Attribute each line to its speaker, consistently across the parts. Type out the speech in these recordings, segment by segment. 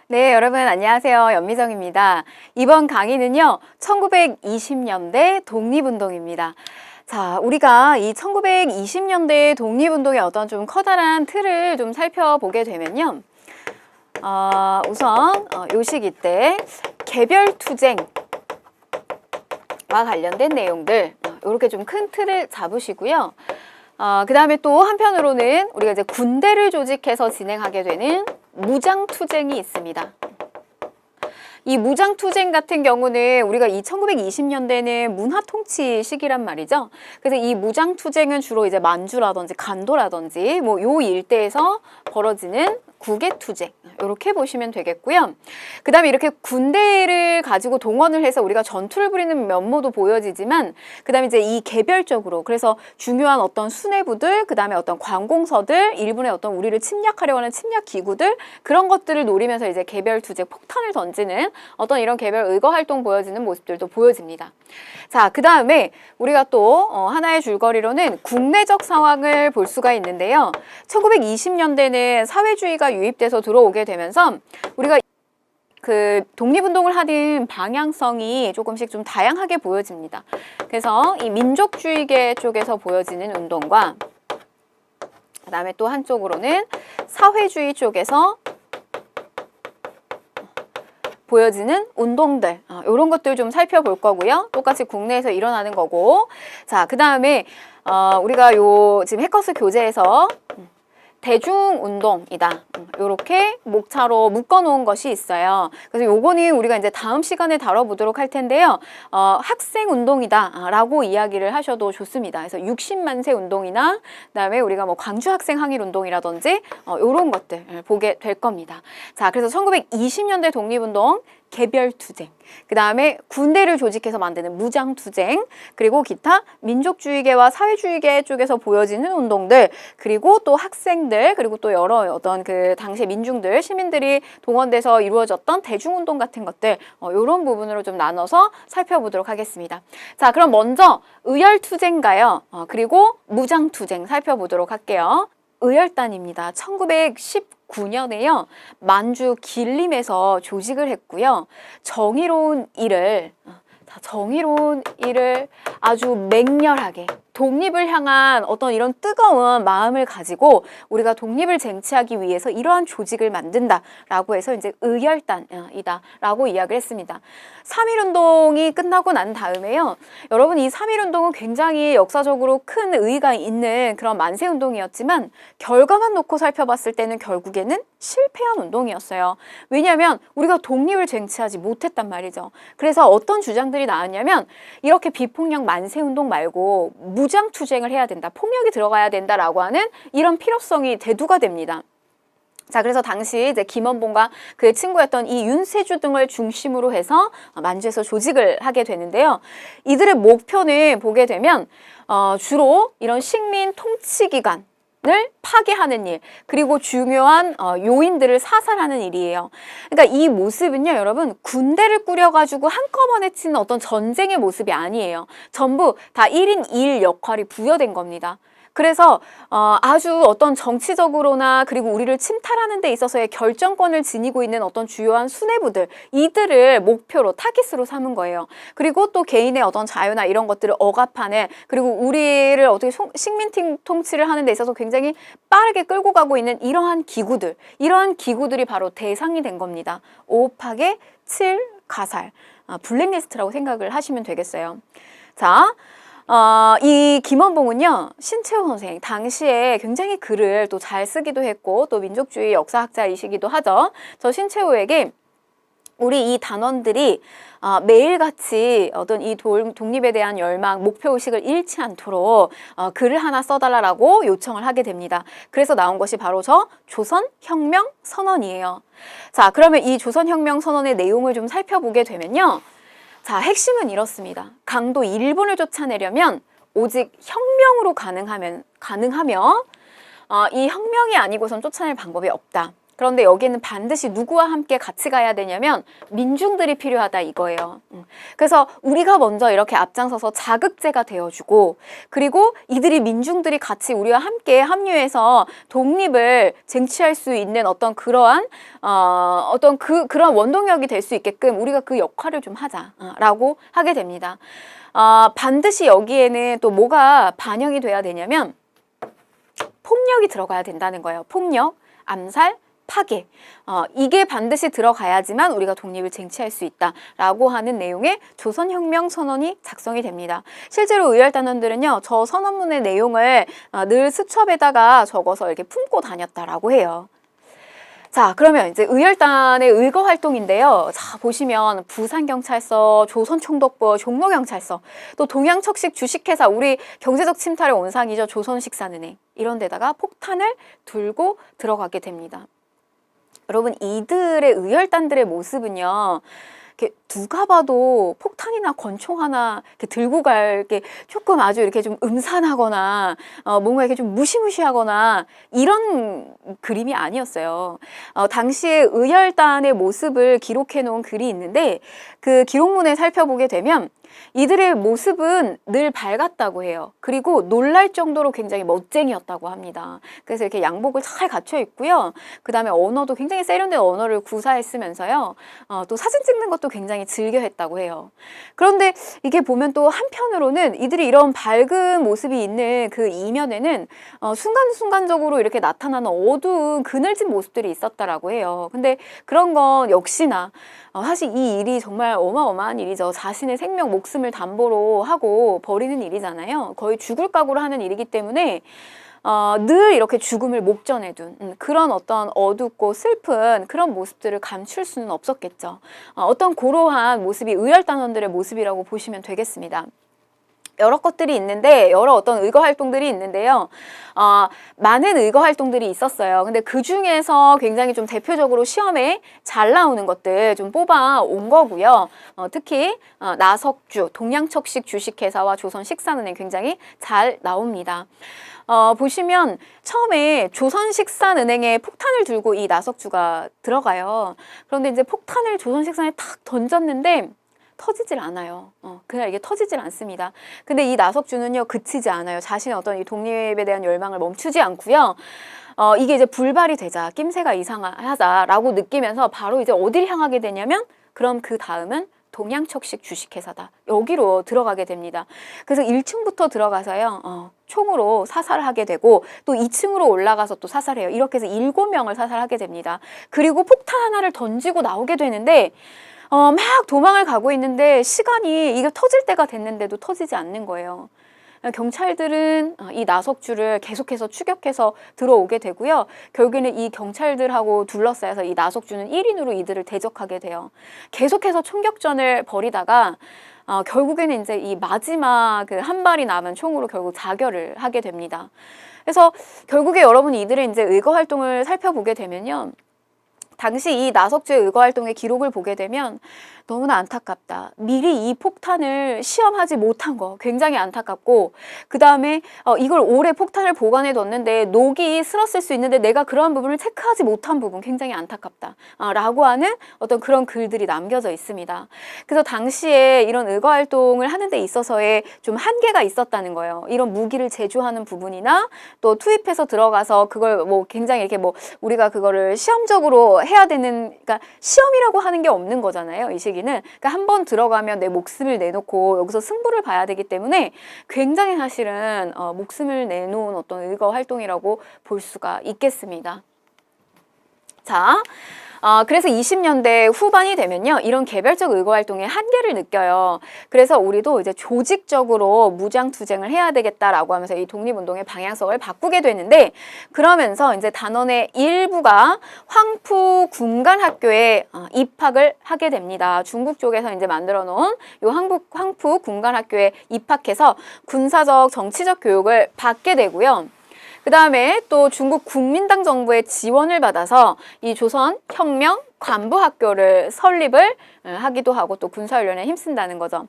Speaker 1: 네, 여러분 안녕하세요. 연미정입니다. 이번 강의는요, 1920년대 독립운동입니다. 자, 우리가 이 1920년대 독립운동의 어떤 좀 커다란 틀을 좀 살펴보게 되면요. 우선 요 시기 때 개별투쟁과 관련된 내용들 이렇게 좀 큰 틀을 잡으시고요. 그 다음에 또 한편으로는 우리가 이제 군대를 조직해서 진행하게 되는 무장투쟁이 있습니다. 이 무장투쟁 같은 경우는 우리가 이 1920년대는 문화통치 시기란 말이죠. 그래서 이 무장투쟁은 주로 이제 만주라든지 간도라든지 뭐 요 일대에서 벌어지는 국외투쟁 이렇게 보시면 되겠고요. 그 다음에 이렇게 군대를 가지고 동원을 해서 우리가 전투를 벌이는 면모도 보여지지만 그 다음에 이제 이 개별적으로 그래서 중요한 어떤 수뇌부들 그 다음에 어떤 관공서들 일본의 어떤 우리를 침략하려고 하는 침략 기구들 그런 것들을 노리면서 이제 개별투쟁 폭탄을 던지는 어떤 이런 개별 의거 활동 보여지는 모습들도 보여집니다. 자, 그 다음에 우리가 또 하나의 줄거리로는 국내적 상황을 볼 수가 있는데요. 1920년대는 사회주의가 유입돼서 들어오게 되면서 우리가 그 독립운동을 하는 방향성이 조금씩 좀 다양하게 보여집니다. 그래서 이 민족주의계 쪽에서 보여지는 운동과 그 다음에 또 한쪽으로는 사회주의 쪽에서 보여지는 운동들 이런 것들 좀 살펴볼 거고요. 똑같이 국내에서 일어나는 거고 자, 그 다음에 우리가 요 지금 해커스 교재에서 대중운동이다. 이렇게 목차로 묶어놓은 것이 있어요. 그래서 요거는 우리가 이제 다음 시간에 다뤄보도록 할 텐데요. 학생운동이다 라고 이야기를 하셔도 좋습니다. 그래서 60만세 운동이나 그다음에 우리가 뭐 광주 학생 항일운동이라든지 이런 것들 보게 될 겁니다. 자, 그래서 1920년대 독립운동 개별투쟁, 그 다음에 군대를 조직해서 만드는 무장투쟁, 그리고 기타 민족주의계와 사회주의계 쪽에서 보여지는 운동들, 그리고 또 학생들, 그리고 또 여러 어떤 그 당시 민중들, 시민들이 동원돼서 이루어졌던 대중운동 같은 것들, 이런 부분으로 좀 나눠서 살펴보도록 하겠습니다. 자, 그럼 먼저 의열투쟁가요. 그리고 무장투쟁 살펴보도록 할게요. 의열단입니다. 1919년에요. 만주 길림에서 조직을 했고요. 정의로운 일을 아주 맹렬하게 독립을 향한 어떤 이런 뜨거운 마음을 가지고 우리가 독립을 쟁취하기 위해서 이러한 조직을 만든다라고 해서 이제 의열단이다라고 이야기를 했습니다. 3.1운동이 끝나고 난 다음에요. 여러분 이 3.1운동은 굉장히 역사적으로 큰 의의가 있는 그런 만세운동이었지만 결과만 놓고 살펴봤을 때는 결국에는 실패한 운동이었어요. 왜냐하면 우리가 독립을 쟁취하지 못했단 말이죠. 그래서 어떤 주장들이 나왔냐면 이렇게 비폭력 만세운동 말고 무장투쟁을 해야 된다. 폭력이 들어가야 된다라고 하는 이런 필요성이 대두가 됩니다. 자, 그래서 당시 이제 김원봉과 그의 친구였던 이 윤세주 등을 중심으로 해서 만주에서 조직을 하게 되는데요. 이들의 목표는 보게 되면 주로 이런 식민 통치기관 을 파괴하는 일, 그리고 중요한 요인들을 사살하는 일이에요. 그러니까 이 모습은요, 여러분, 군대를 꾸려가지고 한꺼번에 치는 어떤 전쟁의 모습이 아니에요. 전부 다 1인 2일 역할이 부여된 겁니다. 그래서 아주 어떤 정치적으로나 그리고 우리를 침탈하는 데 있어서의 결정권을 지니고 있는 어떤 주요한 수뇌부들, 이들을 목표로 타깃으로 삼은 거예요. 그리고 또 개인의 어떤 자유나 이런 것들을 억압하는, 그리고 우리를 어떻게 식민 통치를 하는 데 있어서 굉장히 빠르게 끌고 가고 있는 이러한 기구들이 바로 대상이 된 겁니다. 5파괴, 7 가살, 블랙리스트라고 생각을 하시면 되겠어요. 자, 이 김원봉은요, 신채호 선생, 당시에 굉장히 글을 또 잘 쓰기도 했고, 또 민족주의 역사학자이시기도 하죠. 저 신채호에게 우리 이 단원들이 매일같이 어떤 이 독립에 대한 열망, 목표의식을 잃지 않도록 글을 하나 써달라고 요청을 하게 됩니다. 그래서 나온 것이 바로 저 조선혁명선언이에요. 자, 그러면 이 조선혁명선언의 내용을 좀 살펴보게 되면요. 자, 핵심은 이렇습니다. 강도 일본을 쫓아내려면 오직 혁명으로 가능하며 이 혁명이 아니고선 쫓아낼 방법이 없다. 그런데 여기는 반드시 누구와 함께 같이 가야 되냐면 민중들이 필요하다 이거예요. 그래서 우리가 먼저 이렇게 앞장서서 자극제가 되어주고, 그리고 이들이 민중들이 같이 우리와 함께 합류해서 독립을 쟁취할 수 있는 어떤 그러한 그런 원동력이 될 수 있게끔 우리가 그 역할을 좀 하자라고 하게 됩니다. 반드시 여기에는 또 뭐가 반영이 돼야 되냐면 폭력이 들어가야 된다는 거예요. 폭력, 암살, 파괴. 이게 반드시 들어가야지만 우리가 독립을 쟁취할 수 있다라고 하는 내용의 조선혁명 선언이 작성이 됩니다. 실제로 의열단원들은요, 저 선언문의 내용을 늘 수첩에다가 적어서 이렇게 품고 다녔다라고 해요. 자, 그러면 이제 의열단의 의거 활동인데요. 자, 보시면 부산경찰서, 조선총독부, 종로경찰서, 또 동양척식 주식회사, 우리 경제적 침탈의 온상이죠. 조선식산은행. 이런 데다가 폭탄을 들고 들어가게 됩니다. 여러분, 이들의 의열단들의 모습은요, 이렇게 누가 봐도 폭탄이나 권총 하나 이렇게 들고 갈 게 조금 아주 이렇게 좀 음산하거나 뭔가 이렇게 좀 무시무시하거나 이런 그림이 아니었어요. 당시에 의열단의 모습을 기록해 놓은 글이 있는데 그 기록문에 살펴보게 되면 이들의 모습은 늘 밝았다고 해요. 그리고 놀랄 정도로 굉장히 멋쟁이였다고 합니다. 그래서 이렇게 양복을 잘 갖춰 입고요. 그 다음에 언어도 굉장히 세련된 언어를 구사했으면서요. 또 사진 찍는 것도 굉장히 즐겨 했다고 해요. 그런데 이게 보면 또 한편으로는 이들이 이런 밝은 모습이 있는 그 이면에는 순간순간적으로 이렇게 나타나는 어두운 그늘진 모습들이 있었다라고 해요. 근데 그런 건 역시나 사실 이 일이 정말 어마어마한 일이죠. 자신의 생명, 목숨을 담보로 하고 벌이는 일이잖아요. 거의 죽을 각오를 하는 일이기 때문에 늘 이렇게 죽음을 목전에 둔 그런 어떤 어둡고 슬픈 그런 모습들을 감출 수는 없었겠죠. 어떤 고로한 모습이 의열단원들의 모습이라고 보시면 되겠습니다. 여러 것들이 있는데, 여러 어떤 의거 활동들이 있는데요. 많은 의거 활동들이 있었어요. 근데 그 중에서 굉장히 좀 대표적으로 시험에 잘 나오는 것들 좀 뽑아 온 거고요. 특히 나석주, 동양척식 주식회사와 조선식산은행 굉장히 잘 나옵니다. 보시면 처음에 조선식산은행에 폭탄을 들고 이 나석주가 들어가요. 그런데 이제 폭탄을 조선식산에 탁 던졌는데 터지질 않아요. 그냥 이게 터지질 않습니다. 근데 이 나석주는요, 그치지 않아요. 자신의 어떤 이 독립에 대한 열망을 멈추지 않고요. 이게 이제 불발이 되자, 낌새가 이상하다라고 느끼면서 바로 이제 어디를 향하게 되냐면, 그럼 그 다음은 동양척식 주식회사다. 여기로 들어가게 됩니다. 그래서 1층부터 들어가서요, 총으로 사살하게 되고, 또 2층으로 올라가서 또 사살해요. 이렇게 해서 7명을 사살하게 됩니다. 그리고 폭탄 하나를 던지고 나오게 되는데, 막 도망을 가고 있는데 시간이 이게 터질 때가 됐는데도 터지지 않는 거예요. 경찰들은 이 나석주를 계속해서 추격해서 들어오게 되고요. 결국에는 이 경찰들하고 둘러싸여서 이 나석주는 1인으로 이들을 대적하게 돼요. 계속해서 총격전을 벌이다가 결국에는 이제 이 마지막 그 한 발이 남은 총으로 결국 자결을 하게 됩니다. 그래서 결국에 여러분이 이들의 이제 의거 활동을 살펴보게 되면요. 당시 이 나석주의 의거 활동의 기록을 보게 되면 너무나 안타깝다. 미리 이 폭탄을 시험하지 못한 거 굉장히 안타깝고, 그 다음에 이걸 오래 폭탄을 보관해 뒀는데 녹이 슬었을 수 있는데 내가 그러한 부분을 체크하지 못한 부분 굉장히 안타깝다 라고 하는 어떤 그런 글들이 남겨져 있습니다. 그래서 당시에 이런 의거 활동을 하는 데 있어서의 좀 한계가 있었다는 거예요. 이런 무기를 제조하는 부분이나 또 투입해서 들어가서 그걸 뭐 굉장히 이렇게 뭐 우리가 그거를 시험적으로 해야 되는, 그러니까 시험이라고 하는 게 없는 거잖아요, 이 시기는. 그러니까 한번 들어가면 내 목숨을 내놓고 여기서 승부를 봐야 되기 때문에 굉장히 사실은 목숨을 내놓은 어떤 의거 활동이라고 볼 수가 있겠습니다. 자, 그래서 20년대 후반이 되면요, 이런 개별적 의거 활동의 한계를 느껴요. 그래서 우리도 이제 조직적으로 무장투쟁을 해야 되겠다라고 하면서 이 독립운동의 방향성을 바꾸게 되는데, 그러면서 이제 단원의 일부가 황푸 군관학교에 입학을 하게 됩니다. 중국 쪽에서 이제 만들어 놓은 요 황푸 군관학교에 입학해서 군사적, 정치적 교육을 받게 되고요. 그 다음에 또 중국 국민당 정부의 지원을 받아서 이 조선혁명 관부학교를 설립을 하기도 하고 또 군사훈련에 힘쓴다는 거죠.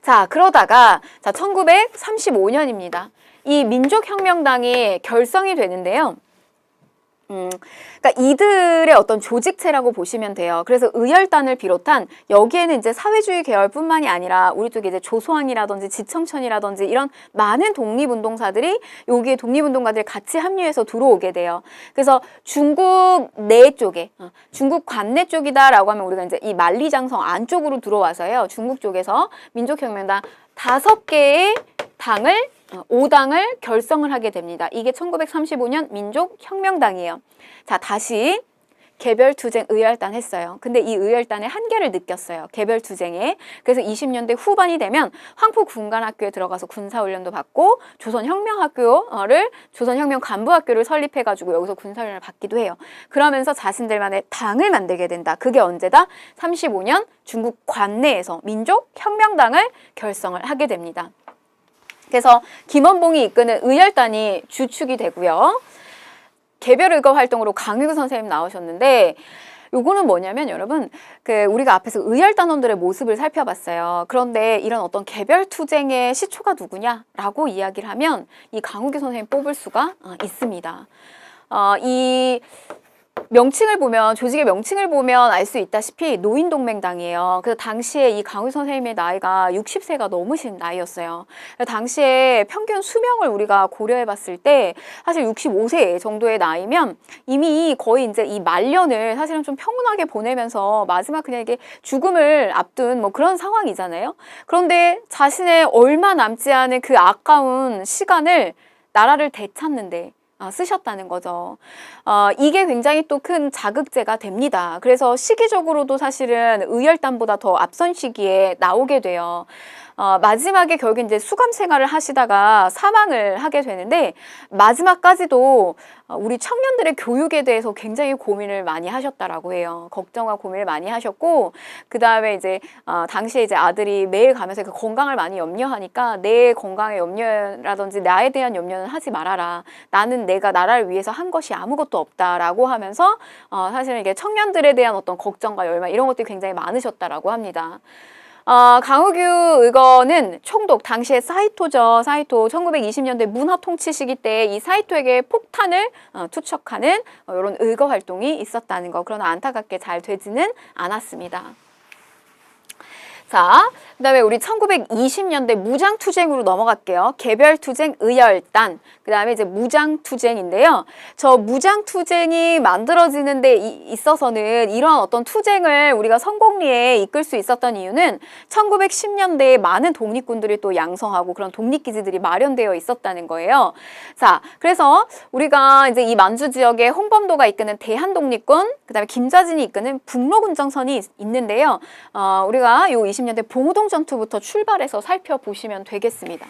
Speaker 1: 자, 그러다가 1935년입니다. 이 민족혁명당이 결성이 되는데요. 그러니까 이들의 어떤 조직체라고 보시면 돼요. 그래서 의열단을 비롯한 여기에는 이제 사회주의 계열뿐만이 아니라 우리 쪽에 이제 조소왕이라든지 지청천이라든지 이런 많은 독립운동사들이 여기에 독립운동가들 같이 합류해서 들어오게 돼요. 그래서 중국 내 쪽에 중국 관내 쪽이다라고 하면 우리가 이제 이 만리장성 안쪽으로 들어와서요. 중국 쪽에서 민족혁명당 5개의 당을 5당을 결성을 하게 됩니다. 이게 1935년 민족혁명당이에요. 자, 다시 개별투쟁 의열단 했어요. 근데 이 의열단의 한계를 느꼈어요. 개별투쟁에. 그래서 20년대 후반이 되면 황포군관학교에 들어가서 군사훈련도 받고 조선혁명학교를 조선혁명 간부학교를 설립해가지고 여기서 군사훈련을 받기도 해요. 그러면서 자신들만의 당을 만들게 된다. 그게 언제다? 35년 중국 관내에서 민족혁명당을 결성을 하게 됩니다. 그래서 김원봉이 이끄는 의열단이 주축이 되고요. 개별의거 활동으로 강유구 선생님 나오셨는데 요거는 뭐냐면 여러분 우리가 앞에서 의열단원들의 모습을 살펴봤어요. 그런데 이런 어떤 개별투쟁의 시초가 누구냐라고 이야기를 하면 이 강우규 선생님 뽑을 수가 있습니다. 이 명칭을 보면 조직의 명칭을 보면 알 수 있다시피 노인동맹당이에요. 그래서 당시에 이 강우 선생님의 나이가 60세가 넘으신 나이였어요. 당시에 평균 수명을 우리가 고려해 봤을 때 사실 65세 정도의 나이면 이미 거의 이제 이 말년을 사실은 좀 평온하게 보내면서 마지막 그냥 이게 죽음을 앞둔 뭐 그런 상황이잖아요. 그런데 자신의 얼마 남지 않은 그 아까운 시간을 나라를 되찾는데 쓰셨다는 거죠. 이게 굉장히 또 큰 자극제가 됩니다. 그래서 시기적으로도 사실은 의열단보다 더 앞선 시기에 나오게 돼요. 마지막에 결국 이제 수감 생활을 하시다가 사망을 하게 되는데 마지막까지도 우리 청년들의 교육에 대해서 굉장히 고민을 많이 하셨다라고 해요. 걱정과 고민을 많이 하셨고 그 다음에 이제 당시에 이제 아들이 매일 가면서 그 건강을 많이 염려하니까 내 건강의 염려라든지 나에 대한 염려는 하지 말아라. 나는 내가 나라를 위해서 한 것이 아무것도 없다라고 하면서 사실은 이게 청년들에 대한 어떤 걱정과 열망 이런 것들이 굉장히 많으셨다라고 합니다. 강우규 의거는 총독, 당시에 사이토죠. 사이토 1920년대 문화 통치 시기 때 이 사이토에게 폭탄을 투척하는 이런 의거 활동이 있었다는 거. 그러나 안타깝게 잘 되지는 않았습니다. 자, 그 다음에 우리 1920년대 무장투쟁으로 넘어갈게요. 개별투쟁 의열단, 그 다음에 이제 무장투쟁인데요. 저 무장투쟁이 만들어지는 데 있어서는 이러한 어떤 투쟁을 우리가 성공리에 이끌 수 있었던 이유는 1910년대에 많은 독립군들이 또 양성하고 그런 독립기지들이 마련되어 있었다는 거예요. 자, 그래서 우리가 이제 이 만주 지역에 홍범도가 이끄는 대한독립군, 그 다음에 김자진이 이끄는 북로군정선이 있는데요. 우리가 요 20년대 봉오동 전투부터 출발해서 살펴보시면 되겠습니다.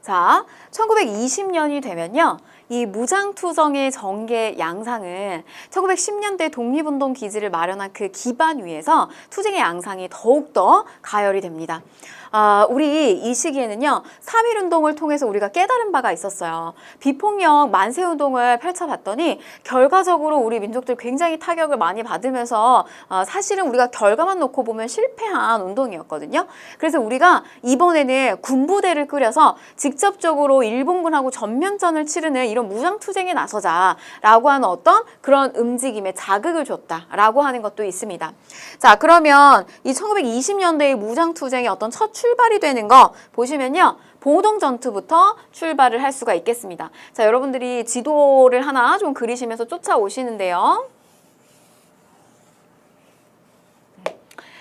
Speaker 1: 자, 1920년이 되면요. 이 무장투쟁의 전개 양상은 1910년대 독립운동 기지를 마련한 그 기반 위에서 투쟁의 양상이 더욱더 가열이 됩니다. 우리 이 시기에는요. 3.1운동을 통해서 우리가 깨달은 바가 있었어요. 비폭력 만세운동을 펼쳐봤더니 결과적으로 우리 민족들 굉장히 타격을 많이 받으면서 사실은 우리가 결과만 놓고 보면 실패한 운동이었거든요. 그래서 우리가 이번에는 군부대를 꾸려서 직접적으로 일본군하고 전면전을 치르는 이런 무장투쟁에 나서자라고 하는 어떤 그런 움직임에 자극을 줬다라고 하는 것도 있습니다. 자, 그러면 이 1920년대의 무장투쟁의 어떤 첫 출발이 되는 거 보시면요. 봉오동 전투부터 출발을 할 수가 있겠습니다. 자, 여러분들이 지도를 하나 좀 그리시면서 쫓아오시는데요.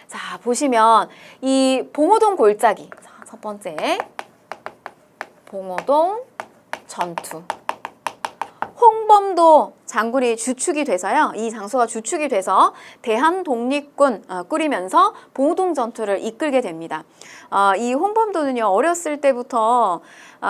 Speaker 1: 자, 보시면 이 봉오동 골짜기. 자, 첫 번째. 봉오동 전투. 홍범도 장군이 주축이 돼서요. 이 장소가 주축이 돼서 대한독립군 꾸리면서 봉오동 전투를 이끌게 됩니다. 이 홍범도는요. 어렸을 때부터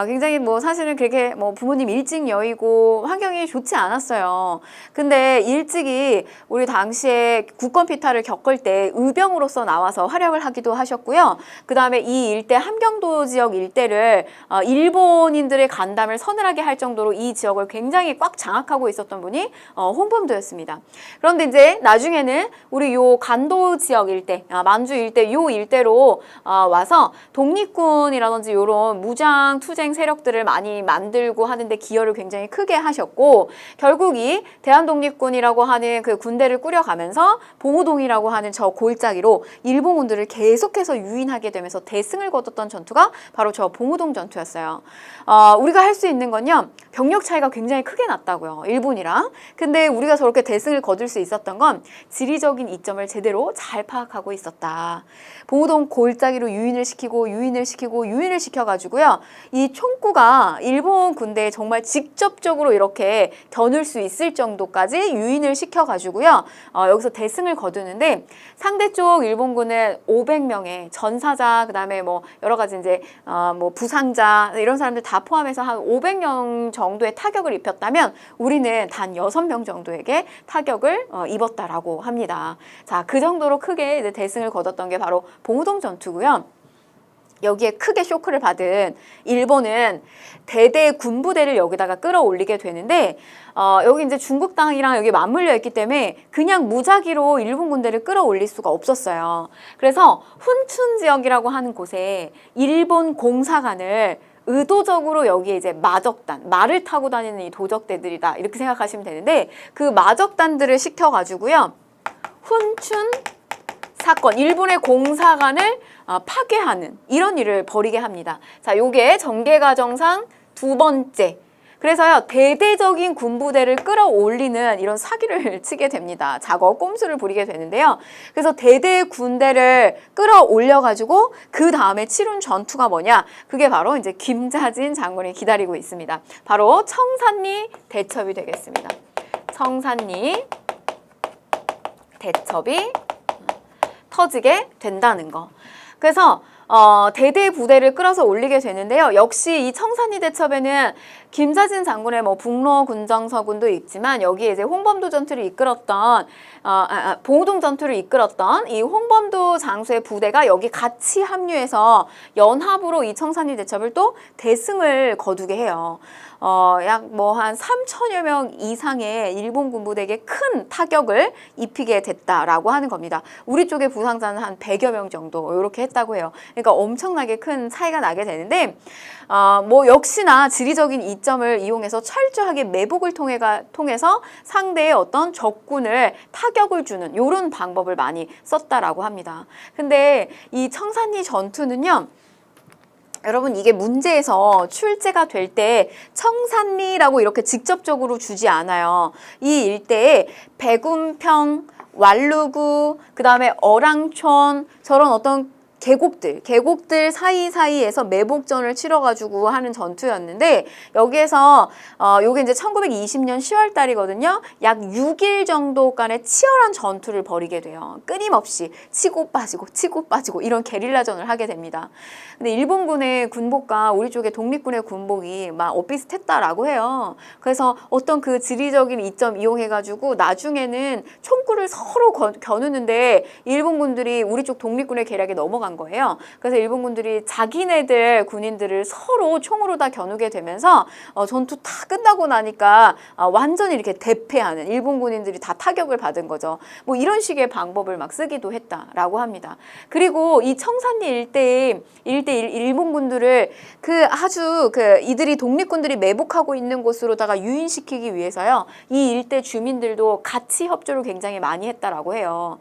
Speaker 1: 굉장히 뭐 사실은 그렇게 뭐 부모님 일찍 여의고 환경이 좋지 않았어요. 근데 일찍이 우리 당시에 국권 피탈을 겪을 때 의병으로서 나와서 활약을 하기도 하셨고요. 그 다음에 이 일대 함경도 지역 일대를 일본인들의 간담을 서늘하게 할 정도로 이 지역을 굉장히 꽉 장악하고 있었던 분이 홍범도였습니다. 그런데 이제 나중에는 우리 요 간도 지역 일대, 만주 일대 요 일대로 와서 독립군이라든지 요런 무장 투쟁 투쟁 세력들을 많이 만들고 하는데 기여를 굉장히 크게 하셨고, 결국 이 대한독립군이라고 하는 그 군대를 꾸려가면서 봉오동이라고 하는 저 골짜기로 일본군들을 계속해서 유인하게 되면서 대승을 거뒀던 전투가 바로 저 봉오동 전투였어요. 우리가 할 수 있는 건요, 병력 차이가 굉장히 크게 났다고요, 일본이랑. 근데 우리가 저렇게 대승을 거둘 수 있었던 건 지리적인 이점을 제대로 잘 파악하고 있었다. 봉오동 골짜기로 유인을 시켜가지고요, 이 총구가 일본 군대에 정말 직접적으로 이렇게 겨눌 수 있을 정도까지 유인을 시켜가지고요, 여기서 대승을 거두는데, 상대쪽 일본군은 500명의 전사자, 그 다음에 뭐 여러 가지 이제 뭐 부상자 이런 사람들 다 포함해서 한 500명 정도의 타격을 입혔다면, 우리는 단 6명 정도에게 타격을 입었다라고 합니다. 자, 그 정도로 크게 이제 대승을 거뒀던 게 바로 봉오동 전투고요. 여기에 크게 쇼크를 받은 일본은 대대 군부대를 여기다가 끌어올리게 되는데, 여기 이제 중국 땅이랑 여기 맞물려 있기 때문에 그냥 무작위로 일본 군대를 끌어올릴 수가 없었어요. 그래서 훈춘 지역이라고 하는 곳에 일본 공사관을 의도적으로 여기에 이제 마적단, 말을 타고 다니는 이 도적대들이다, 이렇게 생각하시면 되는데, 그 마적단들을 시켜가지고요, 훈춘 사건, 일본의 공사관을 파괴하는 이런 일을 벌이게 합니다. 자, 요게 전개과정상 두 번째. 그래서요, 대대적인 군부대를 끌어올리는 이런 사기를 치게 됩니다. 작업 꼼수를 부리게 되는데요. 그래서 대대 군대를 끌어올려가지고 그 다음에 치룬 전투가 뭐냐? 그게 바로 이제 김자진 장군이 기다리고 있습니다. 바로 청산리 대첩이 되겠습니다. 청산리 대첩이 터지게 된다는 거. 그래서 대대 부대를 끌어서 올리게 되는데요. 역시 이 청산리 대첩에는 김자진 장군의 뭐 북로 군정서군도 있지만, 여기에 이제 홍범도 전투를 이끌었던 봉오동 전투를 이끌었던 이 홍범도 장수의 부대가 여기 같이 합류해서 연합으로 이 청산리 대첩을 또 대승을 거두게 해요. 약 뭐 한 3천여 명 이상의 일본 군부대에게 큰 타격을 입히게 됐다라고 하는 겁니다. 우리 쪽의 부상자는 한 100여 명 정도 이렇게 했다고 해요. 그러니까 엄청나게 큰 차이가 나게 되는데, 뭐 역시나 지리적인 이점을 이용해서 철저하게 매복을 통해서 상대의 어떤 적군을 타격을 주는 이런 방법을 많이 썼다라고 합니다. 근데 이 청산리 전투는요, 여러분, 이게 문제에서 출제가 될 때 청산리라고 이렇게 직접적으로 주지 않아요. 이 일대에 백운평, 왈루구, 그 다음에 어랑촌, 저런 어떤 계곡들 사이사이에서 매복전을 치러가지고 하는 전투였는데, 여기에서 요게 이제 1920년 10월 달이거든요. 약 6일 정도간의 치열한 전투를 벌이게 돼요. 끊임없이 치고 빠지고 이런 게릴라전을 하게 됩니다. 근데 일본군의 군복과 우리 쪽의 독립군의 군복이 막 엇비슷했다라고 해요. 그래서 어떤 그 지리적인 이점 이용해가지고 나중에는 총구를 서로 겨누는데 일본군들이 우리 쪽 독립군의 계략에 넘어간 거예요. 그래서 일본군들이 자기네들 군인들을 서로 총으로 다 겨누게 되면서 전투 다 끝나고 나니까 완전히 이렇게 대패하는, 일본 군인들이 다 타격을 받은 거죠. 뭐 이런 식의 방법을 막 쓰기도 했다라고 합니다. 그리고 이 청산리 일대에 일본군들을 이들이 독립군들이 매복하고 있는 곳으로다가 유인시키기 위해서요, 이 일대 주민들도 같이 협조를 굉장히 많이 했다라고 해요.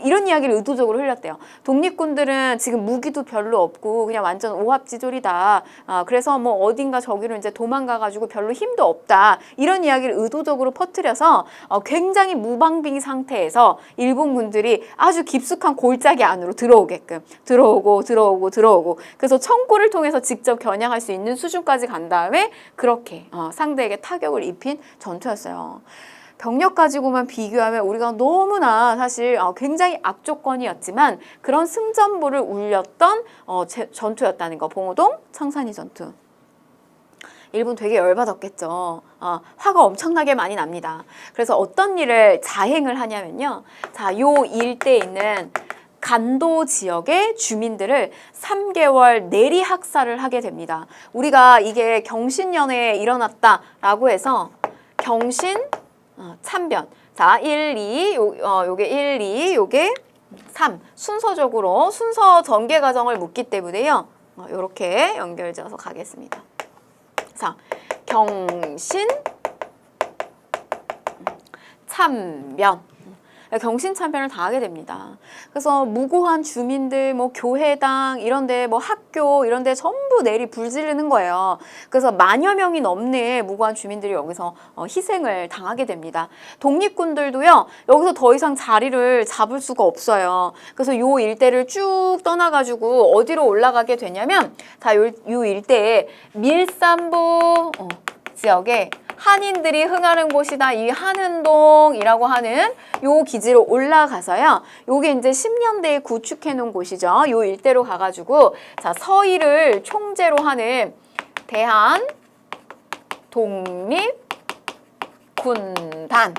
Speaker 1: 이런 이야기를 의도적으로 흘렸대요. 독립군들은 지금 무기도 별로 없고 그냥 완전 오합지졸이다. 그래서 뭐 어딘가 저기로 이제 도망가가지고 별로 힘도 없다. 이런 이야기를 의도적으로 퍼뜨려서 굉장히 무방비 상태에서 일본군들이 아주 깊숙한 골짜기 안으로 들어오게끔 들어오고 그래서 청구를 통해서 직접 겨냥할 수 있는 수준까지 간 다음에 그렇게 상대에게 타격을 입힌 전투였어요. 병력 가지고만 비교하면 우리가 너무나 사실 굉장히 악조건이었지만 그런 승전보를 울렸던 전투였다는 거. 봉오동 청산리 전투. 일본 되게 열받았겠죠. 화가 엄청나게 많이 납니다. 그래서 어떤 일을 자행을 하냐면요. 자, 요 일대에 있는 간도 지역의 주민들을 3개월 내리 학살을 하게 됩니다. 우리가 이게 경신년에 일어났다라고 해서 경신 참변. 자, 1, 2, 요게 1, 2, 요게 3. 순서적으로 순서 전개 과정을 묻기 때문에요. 이렇게 연결지어서 가겠습니다. 자, 경신, 참변. 경신참변을 당하게 됩니다. 그래서 무고한 주민들, 뭐 교회당 이런데, 뭐 학교 이런데 전부 내리 불지르는 거예요. 그래서 만여 명이 넘는 무고한 주민들이 여기서 희생을 당하게 됩니다. 독립군들도요, 여기서 더 이상 자리를 잡을 수가 없어요. 그래서 요 일대를 쭉 떠나가지고 어디로 올라가게 되냐면, 자, 요 일대에 밀산부 지역에 한인들이 흥하는 곳이다. 이 한은동이라고 하는 요 기지로 올라가서요. 요게 이제 10년대에 구축해 놓은 곳이죠. 요 일대로 가가지고 자, 서희를 총재로 하는 대한 독립 군단.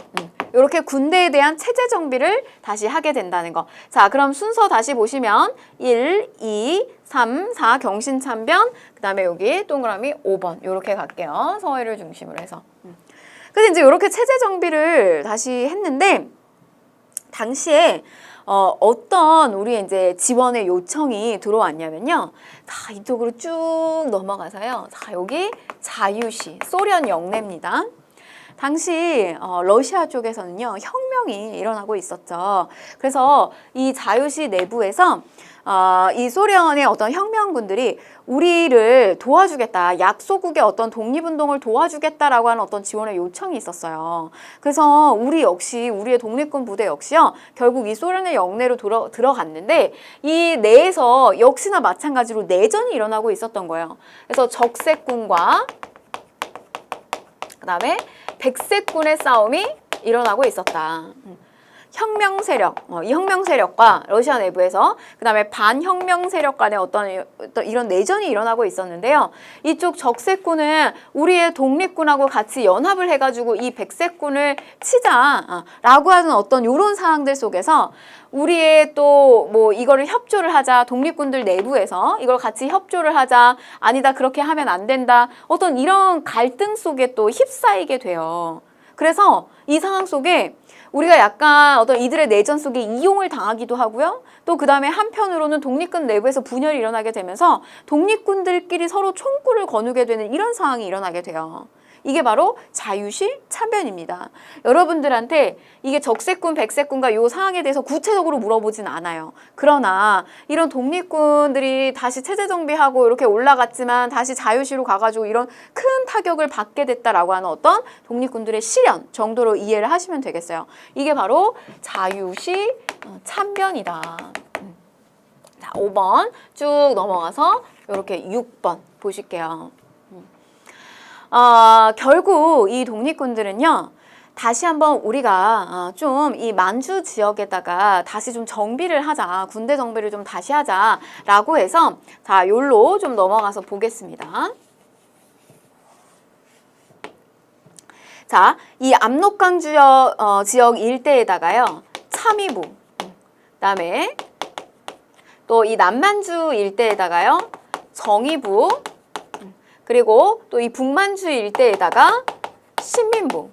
Speaker 1: 이렇게 군대에 대한 체제 정비를 다시 하게 된다는 거. 자, 그럼 순서 다시 보시면 1, 2, 3, 4 경신참변, 그 다음에 여기 동그라미 5번 이렇게 갈게요. 서해를 중심으로 해서. 그래서 이제 이렇게 체제 정비를 다시 했는데 당시에 어떤 우리 이제 지원의 요청이 들어왔냐면요. 자, 이쪽으로 쭉 넘어가서요. 자, 여기 자유시, 소련 영내입니다. 당시 러시아 쪽에서는요, 혁명이 일어나고 있었죠. 그래서 이 자유시 내부에서 이 소련의 어떤 혁명군들이 우리를 도와주겠다, 약소국의 어떤 독립운동을 도와주겠다라고 하는 어떤 지원의 요청이 있었어요. 그래서 우리 역시, 우리의 독립군 부대 역시요, 결국 이 소련의 영내로 들어갔는데 이 내에서 역시나 마찬가지로 내전이 일어나고 있었던 거예요. 그래서 적색군과 그 다음에 백색군의 싸움이 일어나고 있었다. 혁명 세력, 이 혁명 세력과 러시아 내부에서 그 다음에 반혁명 세력 간의 어떤 이런 내전이 일어나고 있었는데요. 이쪽 적색군은 우리의 독립군하고 같이 연합을 해가지고 이 백색군을 치자라고 하는 어떤 이런 상황들 속에서 우리의 또 뭐 이거를 협조를 하자, 독립군들 내부에서 이걸 같이 협조를 하자, 아니다 그렇게 하면 안 된다, 어떤 이런 갈등 속에 또 휩싸이게 돼요. 그래서 이 상황 속에 우리가 약간 어떤 이들의 내전 속에 이용을 당하기도 하고요. 또 그 다음에 한편으로는 독립군 내부에서 분열이 일어나게 되면서 독립군들끼리 서로 총구를 거누게 되는 이런 상황이 일어나게 돼요. 이게 바로 자유시 참변입니다. 여러분들한테 이게 적색군, 백색군과 이 상황에 대해서 구체적으로 물어보진 않아요. 그러나 이런 독립군들이 다시 체제 정비하고 이렇게 올라갔지만 다시 자유시로 가가지고 이런 큰 타격을 받게 됐다라고 하는 어떤 독립군들의 시련 정도로 이해를 하시면 되겠어요. 이게 바로 자유시 참변이다. 자, 5번 쭉 넘어가서 이렇게 6번 보실게요. 결국 이 독립군들은요, 다시 한번 우리가 좀 이 만주 지역에다가 다시 좀 정비를 하자, 군대 정비를 좀 다시 하자라고 해서 자, 요로 좀 넘어가서 보겠습니다. 자, 이 압록강 지역 일대에다가요, 참의부, 그다음에 또 이 남만주 일대에다가요, 정의부, 그리고 또 이 북만주 일대에다가 신민부.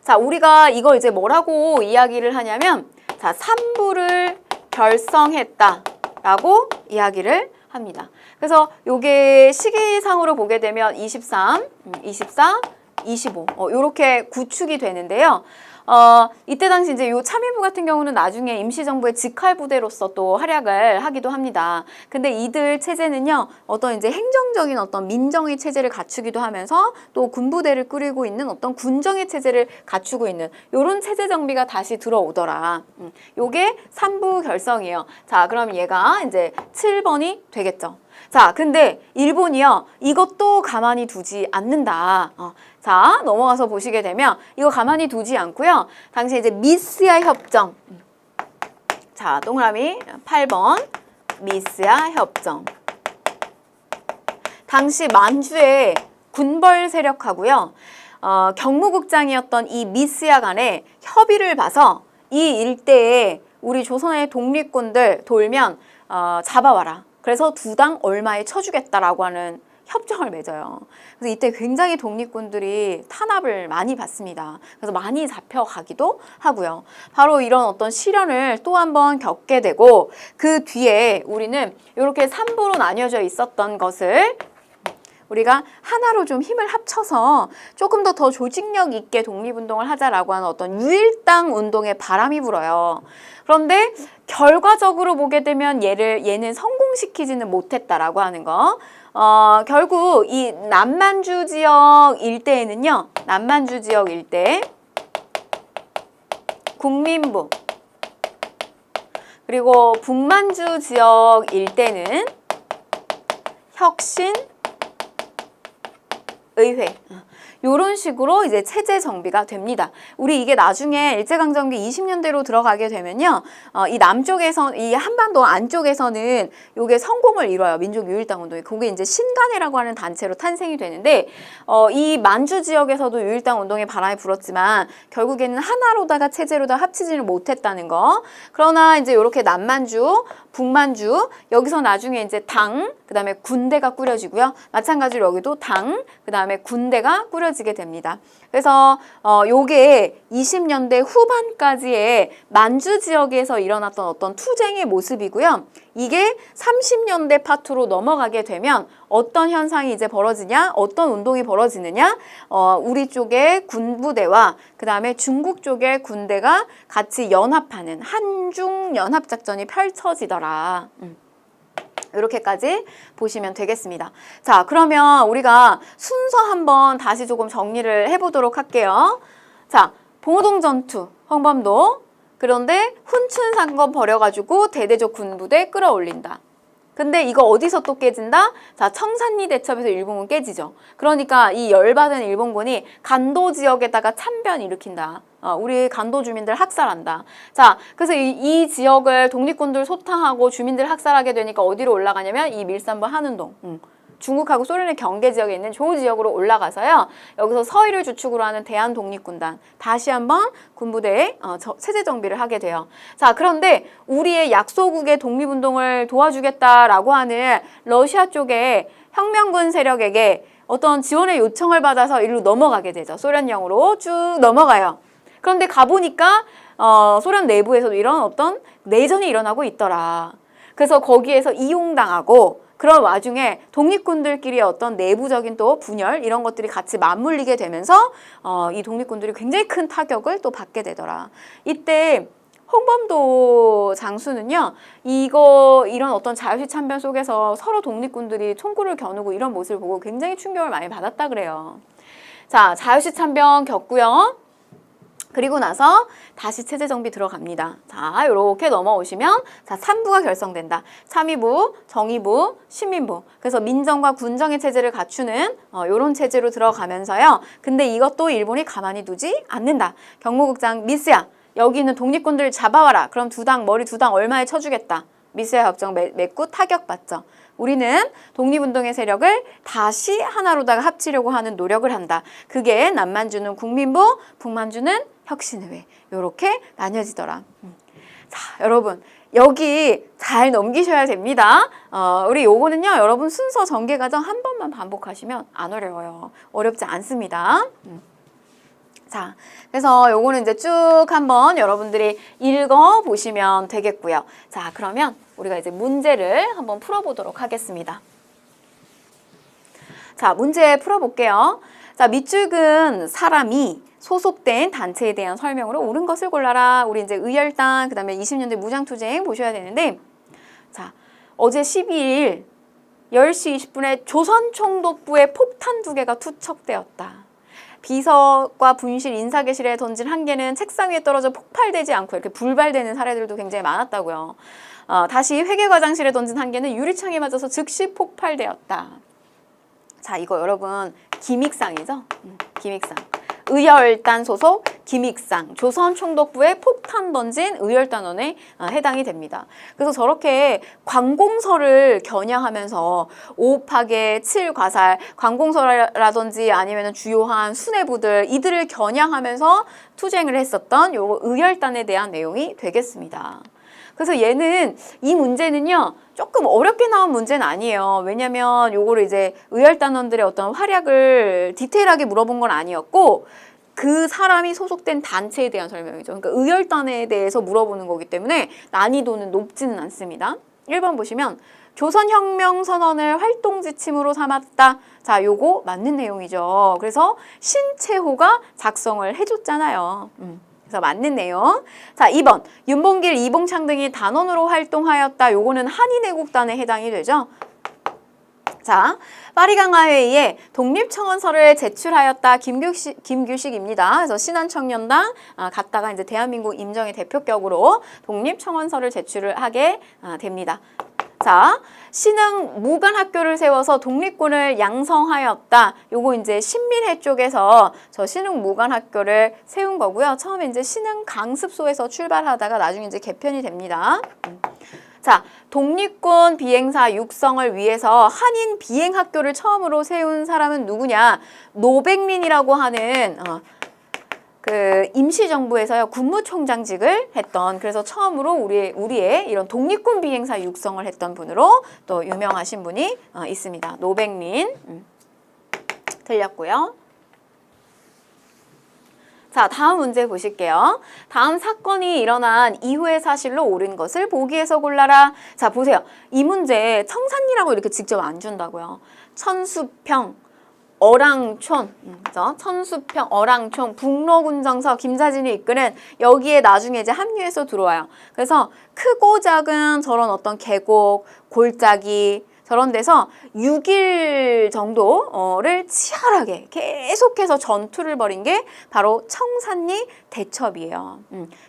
Speaker 1: 자, 우리가 이걸 이제 뭐라고 이야기를 하냐면, 자, 3부를 결성했다라고 이야기를 합니다. 그래서 요게 시기상으로 보게 되면 23, 24, 25 요렇게 구축이 되는데요. 이때 당시 이제 요 참의부 같은 경우는 나중에 임시정부의 직할부대로서 또 활약을 하기도 합니다. 근데 이들 체제는요, 어떤 이제 행정적인 어떤 민정의 체제를 갖추기도 하면서 또 군부대를 꾸리고 있는 어떤 군정의 체제를 갖추고 있는 요런 체제 정비가 다시 들어오더라. 요게 3부 결성이에요. 자, 그럼 얘가 이제 7번이 되겠죠. 자, 근데 일본이요, 이것도 가만히 두지 않는다. 자, 넘어가서 보시게 되면 이거 가만히 두지 않고요. 당시 이제 미스야 협정. 자, 동그라미 8번 미스야 협정. 당시 만주의 군벌 세력하고요, 경무국장이었던 이 미스야 간에 협의를 봐서 이 일대에 우리 조선의 독립군들 돌면 잡아와라. 그래서 두당 얼마에 쳐주겠다라고 하는 협정을 맺어요. 그래서 이때 굉장히 독립군들이 탄압을 많이 받습니다. 그래서 많이 잡혀가기도 하고요. 바로 이런 어떤 시련을 또 한 번 겪게 되고 그 뒤에 우리는 이렇게 3부로 나뉘어져 있었던 것을 우리가 하나로 좀 힘을 합쳐서 조금 더 조직력 있게 독립운동을 하자라고 하는 어떤 유일당 운동의 바람이 불어요. 그런데 결과적으로 보게 되면 얘는 성공시키지는 못했다라고 하는 거. 결국 이 남만주 지역 일대에는요, 남만주 지역 일대 국민부 그리고 북만주 지역 일대는 혁신 의회 요런 식으로 이제 체제 정비가 됩니다. 우리 이게 나중에 일제강점기 20년대로 들어가게 되면요. 이 남쪽에서, 이 한반도 안쪽에서는 요게 성공을 이뤄요. 민족유일당 운동이. 그게 이제 신간회라고 하는 단체로 탄생이 되는데, 이 만주 지역에서도 유일당 운동에 바람이 불었지만, 결국에는 하나로다가 체제로다 합치지를 못했다는 거. 그러나 이제 요렇게 남만주, 북만주, 여기서 나중에 이제 당, 그 다음에 군대가 꾸려지고요. 마찬가지로 여기도 당, 그 다음에 군대가 꾸려지게 됩니다. 그래서 요게 20년대 후반까지의 만주 지역에서 일어났던 어떤 투쟁의 모습이고요. 이게 30년대 파트로 넘어가게 되면 어떤 현상이 이제 벌어지냐, 어떤 운동이 벌어지느냐, 우리 쪽의 군부대와 그 다음에 중국 쪽의 군대가 같이 연합하는 한중연합작전이 펼쳐지더라. 이렇게까지 보시면 되겠습니다. 자, 그러면 우리가 순서 한번 다시 조금 정리를 해보도록 할게요. 자, 봉오동 전투, 홍범도. 그런데 훈춘상건 벌여가지고 대대적 군부대 끌어올린다. 근데 이거 어디서 또 깨진다? 자, 청산리 대첩에서 일본군 깨지죠. 그러니까 이 열받은 일본군이 간도 지역에다가 참변 일으킨다. 우리 간도 주민들 학살한다. 자, 그래서 이 지역을 독립군들 소탕하고 주민들 학살하게 되니까 어디로 올라가냐면 이 밀산부 한운동. 중국하고 소련의 경계 지역에 있는 조 지역으로 올라가서요. 여기서 서해를 주축으로 하는 대한독립군단 다시 한번 군부대에 체제 정비를 하게 돼요. 자, 그런데 우리의 약소국의 독립운동을 도와주겠다라고 하는 러시아 쪽의 혁명군 세력에게 어떤 지원의 요청을 받아서 이리로 넘어가게 되죠. 소련령으로 쭉 넘어가요. 그런데 가보니까 소련 내부에서도 이런 어떤 내전이 일어나고 있더라. 그래서 거기에서 이용당하고 그런 와중에 독립군들끼리 어떤 내부적인 또 분열 이런 것들이 같이 맞물리게 되면서 이 독립군들이 굉장히 큰 타격을 또 받게 되더라. 이때 홍범도 장수는요, 이런 어떤 자유시 참변 속에서 서로 독립군들이 총구를 겨누고 이런 모습을 보고 굉장히 충격을 많이 받았다 그래요. 자, 자유시 참변 겪고요. 그리고 나서 다시 체제 정비 들어갑니다. 자, 이렇게 넘어오시면 자, 3부가 결성된다. 참의부, 정의부, 신민부. 그래서 민정과 군정의 체제를 갖추는 이런 체제로 들어가면서요. 근데 이것도 일본이 가만히 두지 않는다. 경무국장 미스야, 여기 있는 독립군들 잡아와라. 그럼 머리 두 당 얼마에 쳐주겠다. 미스야 협정 맺고 타격받죠. 우리는 독립운동의 세력을 다시 하나로다가 합치려고 하는 노력을 한다. 그게 남만주는 국민부, 북만주는 혁신의회. 이렇게 나뉘어지더라. 자, 여러분 여기 잘 넘기셔야 됩니다. 우리 요거는요, 여러분 순서 전개 과정 한 번만 반복하시면 안 어려워요. 어렵지 않습니다. 자, 그래서 요거는 이제 쭉 한번 여러분들이 읽어보시면 되겠고요. 자, 그러면 우리가 이제 문제를 한번 풀어보도록 하겠습니다. 자, 문제 풀어볼게요. 자, 밑줄근 사람이 소속된 단체에 대한 설명으로 옳은 것을 골라라. 우리 이제 의열단, 그 다음에 20년대 무장투쟁 보셔야 되는데, 자, 어제 12일 10시 20분에 조선총독부에 폭탄 2개가 투척되었다. 비서과 분실, 인사계실에 던진 1개는 책상 위에 떨어져 폭발되지 않고 이렇게 불발되는 사례들도 굉장히 많았다고요. 다시 회계과장실에 던진 1개는 유리창에 맞아서 즉시 폭발되었다. 자, 이거 여러분 기믹상이죠? 기믹상. 의열단 소속 기믹상, 조선총독부에 폭탄 던진 의열단원에 해당이 됩니다. 그래서 저렇게 관공서를 겨냥하면서 5파계, 7과살, 관공서라든지 아니면 주요한 수뇌부들 이들을 겨냥하면서 투쟁을 했었던 요 의열단에 대한 내용이 되겠습니다. 그래서 얘는 이 문제는요 조금 어렵게 나온 문제는 아니에요. 왜냐면 요거를 이제 의열단원들의 어떤 활약을 디테일하게 물어본 건 아니었고 그 사람이 소속된 단체에 대한 설명이죠. 그러니까 의열단에 대해서 물어보는 거기 때문에 난이도는 높지는 않습니다. 1번 보시면 조선혁명선언을 활동지침으로 삼았다. 자, 요거 맞는 내용이죠. 그래서 신채호가 작성을 해줬잖아요. 그래서 맞는 내용. 자, 2번 윤봉길, 이봉창 등이 단원으로 활동하였다. 요거는 한인애국단에 해당이 되죠. 자, 파리강화회의에 독립청원서를 제출하였다. 김규식입니다. 그래서 신한청년당 갔다가 이제 대한민국 임정의 대표격으로 독립청원서를 제출을 하게 됩니다. 자, 신흥 무관학교를 세워서 독립군을 양성하였다. 요거 이제 신민회 쪽에서 저 신흥 무관학교를 세운 거고요. 처음에 이제 신흥 강습소에서 출발하다가 나중에 이제 개편이 됩니다. 자, 독립군 비행사 육성을 위해서 한인 비행학교를 처음으로 세운 사람은 누구냐? 노백민이라고 하는 그 임시정부에서요 국무총장직을 했던, 그래서 처음으로 우리의 이런 독립군 비행사 육성을 했던 분으로 또 유명하신 분이 있습니다. 노백민. 틀렸고요. 자, 다음 문제 보실게요. 다음 사건이 일어난 이후의 사실로 옳은 것을 보기에서 골라라. 자, 보세요. 이 문제 청산리라고 이렇게 직접 안 준다고요. 천수평, 어랑촌, 그죠? 천수평, 어랑촌, 북로군정서, 김사진이 이끄는 여기에 나중에 이제 합류해서 들어와요. 그래서 크고 작은 저런 어떤 계곡, 골짜기, 저런 데서 6일 정도를 치열하게 계속해서 전투를 벌인 게 바로 청산리 대첩이에요.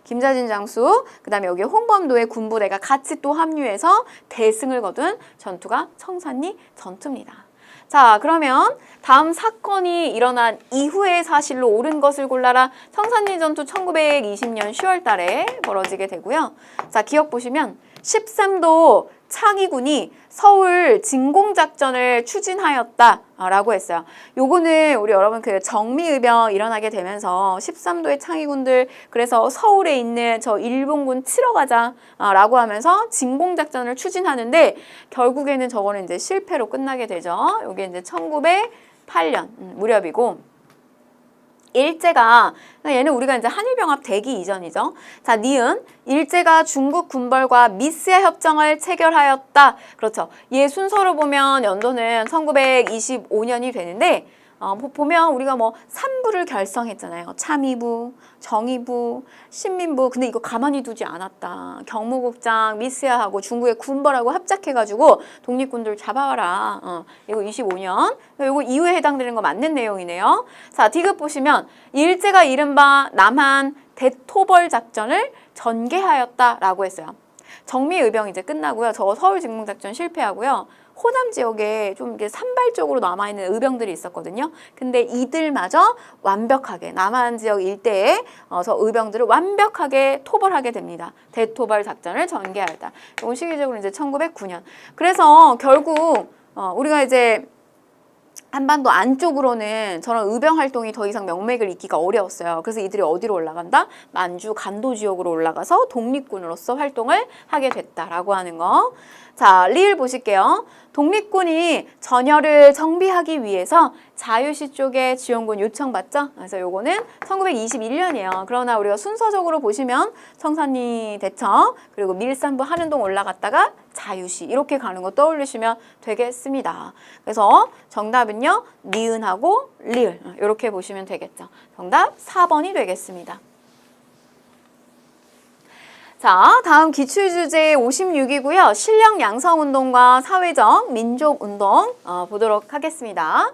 Speaker 1: 김자진 장수, 그 다음에 여기 홍범도의 군부대가 같이 또 합류해서 대승을 거둔 전투가 청산리 전투입니다. 자, 그러면 다음 사건이 일어난 이후의 사실로 옳은 것을 골라라. 청산리 전투 1920년 10월 달에 벌어지게 되고요. 자, 기억 보시면 13도 창의군이 서울 진공작전을 추진하였다라고 했어요. 요거는 우리 여러분 그 정미의병 일어나게 되면서 13도의 창의군들, 그래서 서울에 있는 저 일본군 치러 가자라고 하면서 진공작전을 추진하는데 결국에는 저거는 이제 실패로 끝나게 되죠. 요게 이제 1908년 무렵이고, 일제가, 얘는 우리가 이제 한일병합 되기 이전이죠. 자, 니은, 일제가 중국 군벌과 미스야 협정을 체결하였다. 그렇죠. 얘 순서로 보면 연도는 1925년이 되는데, 보면 우리가 뭐 3부를 결성했잖아요. 참의부, 정의부, 신민부. 근데 이거 가만히 두지 않았다. 경무국장, 미스야하고 중국의 군벌하고 합작해가지고 독립군들 잡아와라. 이거 25년. 이거 이후에 해당되는 거 맞는 내용이네요. 자, 디귿 보시면 일제가 이른바 남한 대토벌 작전을 전개하였다라고 했어요. 정미의병 이제 끝나고요. 저 서울 진공작전 실패하고요. 호남 지역에 좀 이게 산발적으로 남아있는 의병들이 있었거든요. 근데 이들마저 완벽하게 남한 지역 일대에 저 의병들을 완벽하게 토벌하게 됩니다. 대토벌 작전을 전개하였다. 이건 시기적으로 이제 1909년. 그래서 결국 우리가 이제 한반도 안쪽으로는 저런 의병 활동이 더 이상 명맥을 잇기가 어려웠어요. 그래서 이들이 어디로 올라간다? 만주 간도 지역으로 올라가서 독립군으로서 활동을 하게 됐다라고 하는 거. 자, 리을 보실게요. 독립군이 전열을 정비하기 위해서 자유시 쪽에 지원군 요청받죠. 그래서 요거는 1921년이에요. 그러나 우리가 순서적으로 보시면 청산리 대첩, 그리고 밀산부 한운동 올라갔다가 자유시 이렇게 가는 거 떠올리시면 되겠습니다. 그래서 정답은요, 니은하고 리을 이렇게 보시면 되겠죠. 정답 4번이 되겠습니다. 자, 다음 기출주제 56이고요. 실력 양성운동과 사회적 민족운동 보도록 하겠습니다.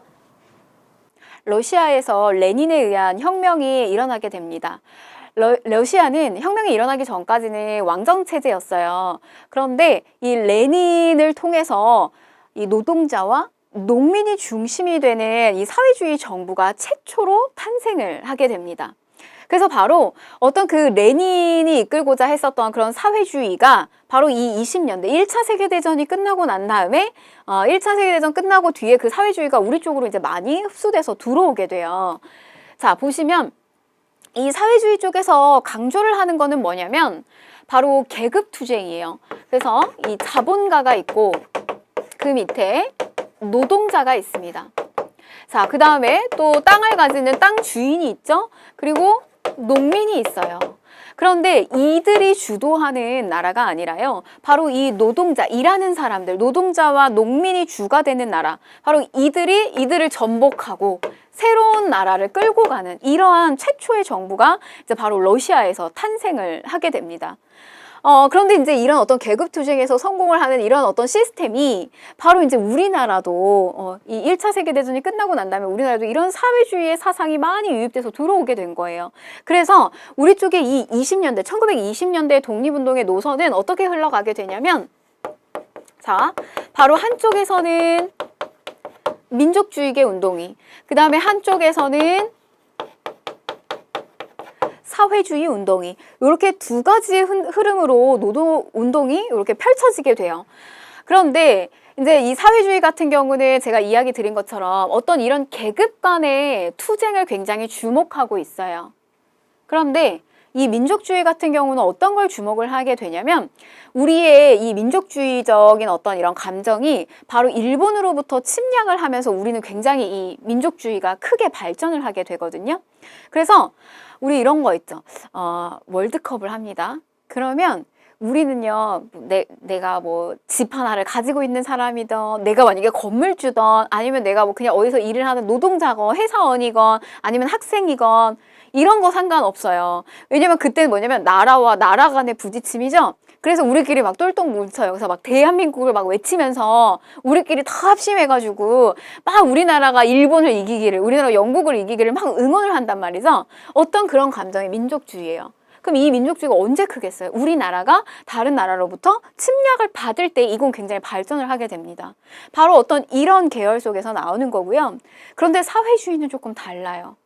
Speaker 1: 러시아에서 레닌에 의한 혁명이 일어나게 됩니다. 러시아는 혁명이 일어나기 전까지는 왕정체제였어요. 그런데 이 레닌을 통해서 이 노동자와 농민이 중심이 되는 이 사회주의 정부가 최초로 탄생을 하게 됩니다. 그래서 바로 어떤 그 레닌이 이끌고자 했었던 그런 사회주의가 바로 이 20년대 1차 세계대전이 끝나고 난 다음에 1차 세계대전 끝나고 뒤에 그 사회주의가 우리 쪽으로 이제 많이 흡수돼서 들어오게 돼요. 자, 보시면 이 사회주의 쪽에서 강조를 하는 거는 뭐냐면 바로 계급투쟁이에요. 그래서 이 자본가가 있고 그 밑에 노동자가 있습니다. 자, 그 다음에 또 땅을 가지는 땅 주인이 있죠. 그리고 농민이 있어요. 그런데 이들이 주도하는 나라가 아니라요. 바로 이 노동자, 일하는 사람들, 노동자와 농민이 주가 되는 나라. 바로 이들을 전복하고 새로운 나라를 끌고 가는 이러한 최초의 정부가 이제 바로 러시아에서 탄생을 하게 됩니다. 그런데 이제 이런 어떤 계급투쟁에서 성공을 하는 이런 어떤 시스템이 바로 이제 우리나라도 이 1차 세계대전이 끝나고 난 다음에 우리나라도 이런 사회주의의 사상이 많이 유입돼서 들어오게 된 거예요. 그래서 우리 쪽에 이 20년대, 1920년대 독립운동의 노선은 어떻게 흘러가게 되냐면, 자, 바로 한쪽에서는 민족주의계 운동이, 그 다음에 한쪽에서는 사회주의 운동이, 이렇게 두 가지의 흐름으로 노동운동이 이렇게 펼쳐지게 돼요. 그런데 이제 이 사회주의 같은 경우는 제가 이야기 드린 것처럼 어떤 이런 계급 간의 투쟁을 굉장히 주목하고 있어요. 그런데 이 민족주의 같은 경우는 어떤 걸 주목을 하게 되냐면, 우리의 이 민족주의적인 어떤 이런 감정이 바로 일본으로부터 침략을 하면서 우리는 굉장히 이 민족주의가 크게 발전을 하게 되거든요. 그래서 우리 이런 거 있죠. 월드컵을 합니다. 그러면 우리는요, 내가 뭐 집 하나를 가지고 있는 사람이든, 내가 만약에 건물주든, 아니면 내가 뭐 그냥 어디서 일을 하는 노동자건, 회사원이건, 아니면 학생이건, 이런 거 상관없어요. 왜냐면 그때는 뭐냐면 나라와 나라 간의 부딪힘이죠. 그래서 우리끼리 막 똘똘 뭉쳐요. 그래서 막 대한민국을 막 외치면서 우리끼리 다 합심해가지고 막 우리나라가 일본을 이기기를, 우리나라가 영국을 이기기를 막 응원을 한단 말이죠. 어떤 그런 감정이 민족주의예요. 그럼 이 민족주의가 언제 크겠어요? 우리나라가 다른 나라로부터 침략을 받을 때 이건 굉장히 발전을 하게 됩니다. 바로 어떤 이런 계열 속에서 나오는 거고요. 그런데 사회주의는 조금 달라요.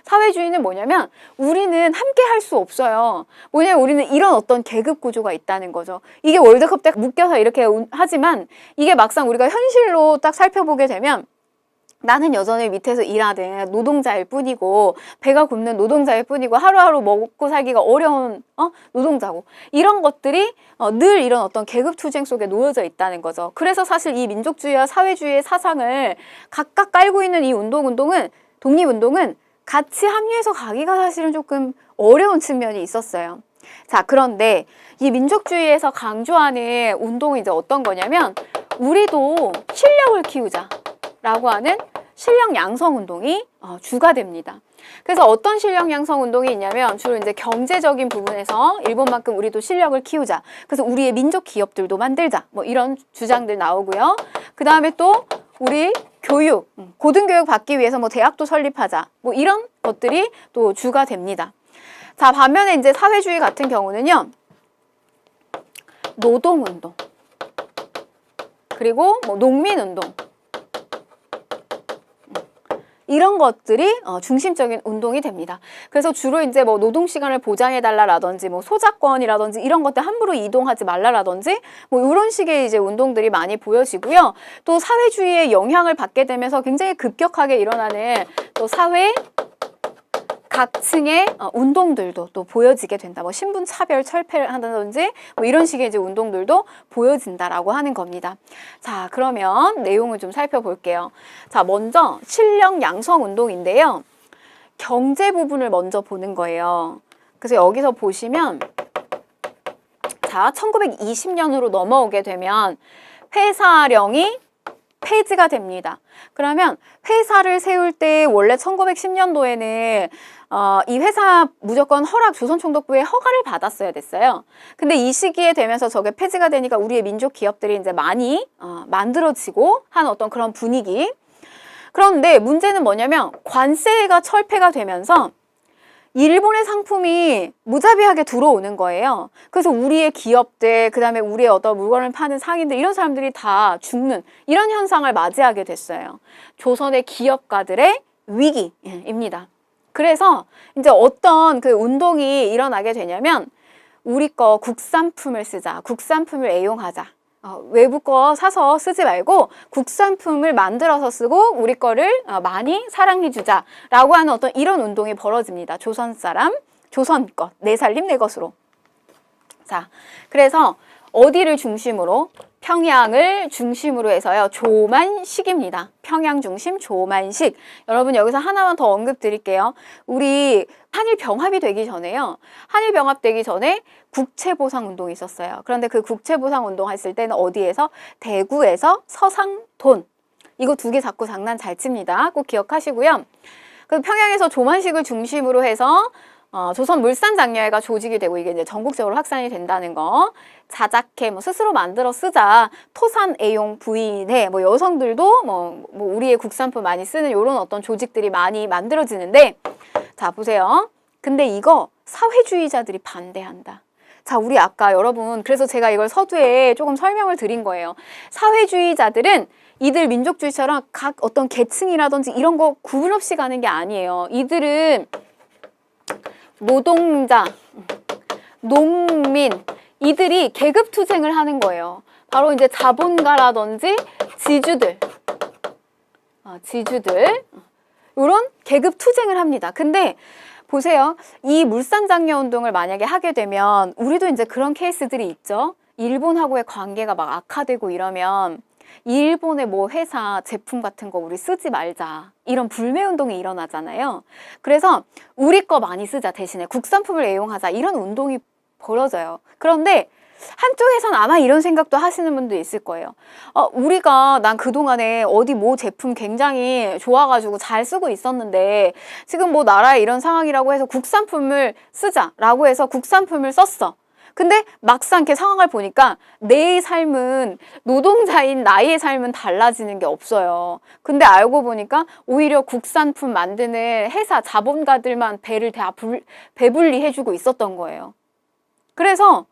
Speaker 1: 사회주의는 뭐냐면 우리는 함께 할 수 없어요. 뭐냐면 우리는 이런 어떤 계급 구조가 있다는 거죠. 이게 월드컵 때 묶여서 이렇게 하지만 이게 막상 우리가 현실로 딱 살펴보게 되면 나는 여전히 밑에서 일하는 노동자일 뿐이고, 배가 굽는 노동자일 뿐이고, 하루하루 먹고 살기가 어려운 노동자고, 이런 것들이 늘 이런 어떤 계급투쟁 속에 놓여져 있다는 거죠. 그래서 사실 이 민족주의와 사회주의의 사상을 각각 깔고 있는 이 독립운동은 같이 합류해서 가기가 사실은 조금 어려운 측면이 있었어요. 자, 그런데 이 민족주의에서 강조하는 운동은 이제 어떤 거냐면, 우리도 실력을 키우자 라고 하는 실력 양성 운동이 주가 됩니다. 그래서 어떤 실력 양성 운동이 있냐면 주로 이제 경제적인 부분에서 일본만큼 우리도 실력을 키우자. 그래서 우리의 민족 기업들도 만들자. 뭐 이런 주장들 나오고요. 그 다음에 또 우리 교육, 고등교육 받기 위해서 뭐 대학도 설립하자. 뭐 이런 것들이 또 주가 됩니다. 자, 반면에 이제 사회주의 같은 경우는요, 노동운동, 그리고 뭐 농민운동, 이런 것들이 중심적인 운동이 됩니다. 그래서 주로 이제 뭐 노동시간을 보장해달라라든지, 뭐 소작권이라든지 이런 것들 함부로 이동하지 말라라든지, 뭐 이런 식의 이제 운동들이 많이 보여지고요. 또 사회주의의 영향을 받게 되면서 굉장히 급격하게 일어나는 또 사회 각층의 운동들도 또 보여지게 된다. 뭐 신분 차별 철폐를 한다든지 뭐 이런 식의 이제 운동들도 보여진다라고 하는 겁니다. 자, 그러면 내용을 좀 살펴볼게요. 자, 먼저 실력 양성 운동인데요. 경제 부분을 먼저 보는 거예요. 그래서 여기서 보시면, 자, 1920년으로 넘어오게 되면 회사령이 폐지가 됩니다. 그러면 회사를 세울 때 원래 1910년도에는 이 회사 무조건 조선총독부의 허가를 받았어야 됐어요. 근데 이 시기에 되면서 저게 폐지가 되니까 우리의 민족 기업들이 이제 많이 만들어지고 한 어떤 그런 분위기. 그런데 문제는 뭐냐면 관세가 철폐가 되면서 일본의 상품이 무자비하게 들어오는 거예요. 그래서 우리의 기업들, 그 다음에 우리의 어떤 물건을 파는 상인들, 이런 사람들이 다 죽는 이런 현상을 맞이하게 됐어요. 조선의 기업가들의 위기입니다. 그래서 이제 어떤 그 운동이 일어나게 되냐면, 우리 거 국산품을 쓰자, 국산품을 애용하자. 외부 거 사서 쓰지 말고 국산품을 만들어서 쓰고 우리 거를 많이 사랑해주자 라고 하는 어떤 이런 운동이 벌어집니다. 조선 사람, 조선 것, 내 살림 내 것으로. 자, 그래서 어디를 중심으로? 평양을 중심으로 해서요. 조만식입니다. 평양 중심 조만식. 여러분 여기서 하나만 더 언급 드릴게요. 우리 한일 병합이 되기 전에요. 한일 병합되기 전에 국채보상운동이 있었어요. 그런데 그 국채보상운동 했을 때는 어디에서? 대구에서 서상돈. 이거 두 개 자꾸 장난 잘 칩니다. 꼭 기억하시고요. 그 평양에서 조만식을 중심으로 해서 조선물산장려회가 조직이 되고 이게 이제 전국적으로 확산이 된다는 거. 자작해, 뭐 스스로 만들어 쓰자, 토산 애용 부인회, 뭐 여성들도 뭐 우리의 국산품 많이 쓰는 이런 어떤 조직들이 많이 만들어지는데, 자 보세요. 근데 이거 사회주의자들이 반대한다. 자, 우리 아까 여러분, 그래서 제가 이걸 서두에 조금 설명을 드린 거예요. 사회주의자들은 이들 민족주의처럼 각 어떤 계층이라든지 이런 거 구분 없이 가는 게 아니에요. 이들은 노동자, 농민, 이들이 계급투쟁을 하는 거예요. 바로 이제 자본가라든지 지주들, 이런 계급투쟁을 합니다. 근데 보세요. 이 물산장려운동을 만약에 하게 되면 우리도 이제 그런 케이스들이 있죠. 일본하고의 관계가 막 악화되고 이러면 일본의 뭐 회사 제품 같은 거 우리 쓰지 말자. 이런 불매운동이 일어나잖아요. 그래서 우리 거 많이 쓰자 대신에 국산품을 애용하자. 이런 운동이 벌어져요. 그런데 한쪽에선 아마 이런 생각도 하시는 분도 있을 거예요. 난 그동안에 어디 뭐 제품 굉장히 좋아가지고 잘 쓰고 있었는데 지금 뭐 나라에 이런 상황이라고 해서 국산품을 쓰자라고 해서 국산품을 썼어. 근데 막상 이렇게 상황을 보니까 내 삶은, 노동자인 나의 삶은 달라지는 게 없어요. 근데 알고 보니까 오히려 국산품 만드는 회사 자본가들만 배를 다 배불리 해주고 있었던 거예요. 그래서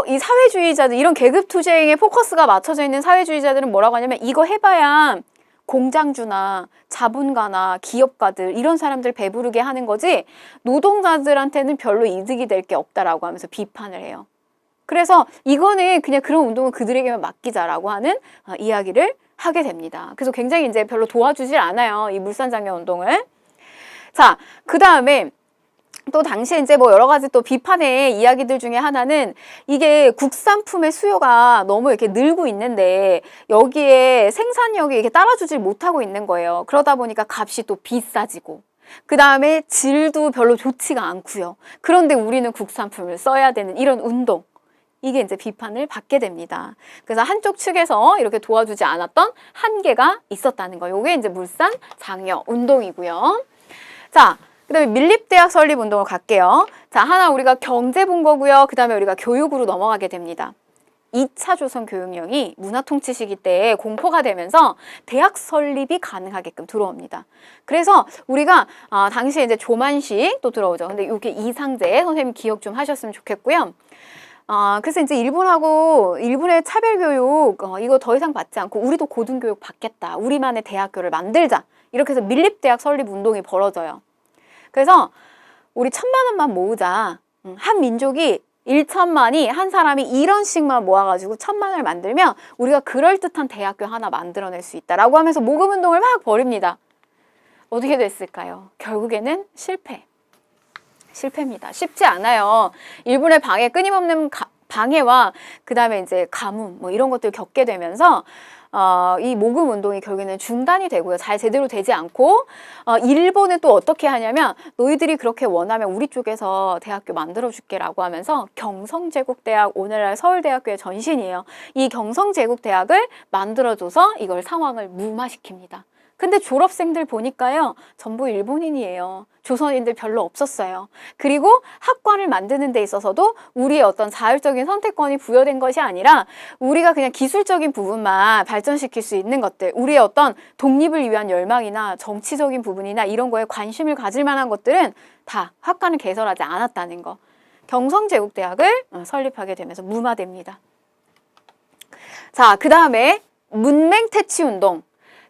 Speaker 1: 이 사회주의자들, 이런 계급투쟁에 포커스가 맞춰져 있는 사회주의자들은 뭐라고 하냐면 이거 해봐야 공장주나 자본가나 기업가들 이런 사람들 배부르게 하는 거지 노동자들한테는 별로 이득이 될 게 없다라고 하면서 비판을 해요. 그래서 이거는 그냥 그런 운동은 그들에게만 맡기자라고 하는 이야기를 하게 됩니다. 그래서 굉장히 이제 별로 도와주질 않아요. 이 물산장려 운동을. 자, 그 다음에 또 당시에 이제 뭐 여러 가지 또 비판의 이야기들 중에 하나는 이게 국산품의 수요가 너무 이렇게 늘고 있는데 여기에 생산력이 이렇게 따라주질 못하고 있는 거예요. 그러다 보니까 값이 또 비싸지고 그 다음에 질도 별로 좋지가 않고요. 그런데 우리는 국산품을 써야 되는 이런 운동. 이게 이제 비판을 받게 됩니다. 그래서 한쪽 측에서 이렇게 도와주지 않았던 한계가 있었다는 거. 요게 이제 물산 장려 운동이고요. 자, 그 다음에 밀립대학 설립 운동을 갈게요. 자, 하나 우리가 경제 본 거고요. 그 다음에 우리가 교육으로 넘어가게 됩니다. 2차 조선 교육령이 문화통치 시기 때 공포가 되면서 대학 설립이 가능하게끔 들어옵니다. 그래서 우리가 당시에 이제 조만식 또 들어오죠. 근데 이게 이상제 선생님 기억 좀 하셨으면 좋겠고요. 그래서 이제 일본의 차별교육 이거 더 이상 받지 않고 우리도 고등교육 받겠다. 우리만의 대학교를 만들자. 이렇게 해서 밀립대학 설립 운동이 벌어져요. 그래서 우리 1,000만 원만 모으자. 한 민족이 1,000만이 한 사람이 이런 식만 모아가지고 1,000만 원을 만들면 우리가 그럴듯한 대학교 하나 만들어낼 수 있다라고 하면서 모금 운동을 막 벌입니다. 어떻게 됐을까요? 결국에는 실패입니다. 쉽지 않아요. 일본의 끊임없는 방해와 그 다음에 이제 가뭄 뭐 이런 것들을 겪게 되면서 이 모금 운동이 결국에는 중단이 되고요. 잘 제대로 되지 않고 일본은 또 어떻게 하냐면 너희들이 그렇게 원하면 우리 쪽에서 대학교 만들어줄게라고 하면서 경성제국대학, 오늘날 서울대학교의 전신이에요. 이 경성제국대학을 만들어줘서 이걸 상황을 무마시킵니다. 근데 졸업생들 보니까요. 전부 일본인이에요. 조선인들 별로 없었어요. 그리고 학과를 만드는 데 있어서도 우리의 어떤 자율적인 선택권이 부여된 것이 아니라 우리가 그냥 기술적인 부분만 발전시킬 수 있는 것들, 우리의 어떤 독립을 위한 열망이나 정치적인 부분이나 이런 거에 관심을 가질 만한 것들은 다 학과는 개설하지 않았다는 거. 경성제국대학을 설립하게 되면서 무마됩니다. 자, 그 다음에 문맹퇴치운동.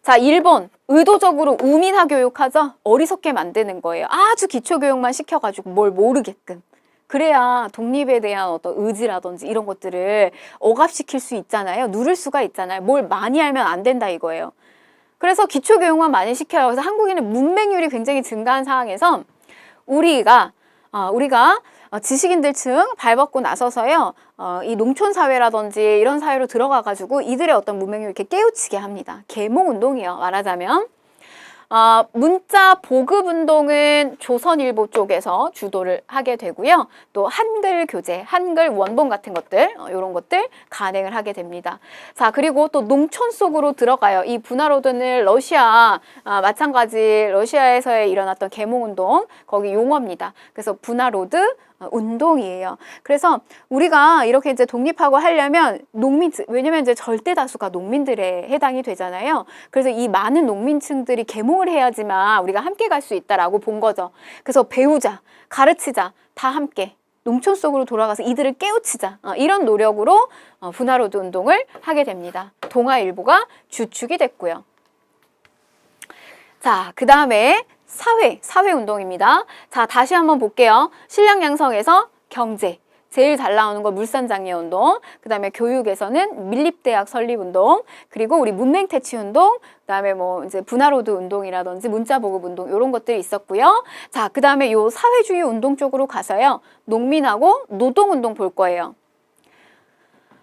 Speaker 1: 자, 일본 의도적으로 우민화 교육하죠. 어리석게 만드는 거예요. 아주 기초교육만 시켜가지고 뭘 모르게끔. 그래야 독립에 대한 어떤 의지라든지 이런 것들을 억압시킬 수 있잖아요. 누를 수가 있잖아요. 뭘 많이 알면 안 된다 이거예요. 그래서 기초교육만 많이 시켜요. 그래서 한국인은 문맹률이 굉장히 증가한 상황에서 우리가 지식인들층 발벗고 나서서요, 이 농촌 사회라든지 이런 사회로 들어가가지고 이들의 어떤 문맹을 이렇게 깨우치게 합니다. 계몽운동이요, 말하자면. 문자 보급 운동은 조선일보 쪽에서 주도를 하게 되고요. 또 한글 교재, 한글 원본 같은 것들, 이런 것들 간행을 하게 됩니다. 자, 그리고 또 농촌 속으로 들어가요. 이 분화로드는 러시아, 마찬가지 러시아에서의 일어났던 계몽운동, 거기 용어입니다. 그래서 분화로드 운동이에요. 그래서 우리가 이렇게 이제 독립하고 하려면 왜냐면 이제 절대 다수가 농민들에 해당이 되잖아요. 그래서 이 많은 농민층들이 계몽을 해야지만 우리가 함께 갈 수 있다라고 본 거죠. 그래서 배우자, 가르치자, 다 함께 농촌 속으로 돌아가서 이들을 깨우치자, 이런 노력으로 분화로드 운동을 하게 됩니다. 동아일보가 주축이 됐고요. 자, 그 다음에 사회 운동입니다. 자, 다시 한번 볼게요. 신량 양성에서 경제, 제일 잘 나오는 거 물산장려 운동, 그 다음에 교육에서는 밀립대학 설립 운동, 그리고 우리 문맹퇴치 운동, 그 다음에 뭐 이제 분화로드 운동이라든지 문자보급 운동, 이런 것들이 있었고요. 자, 그 다음에 요 사회주의 운동 쪽으로 가서요, 농민하고 노동운동 볼 거예요.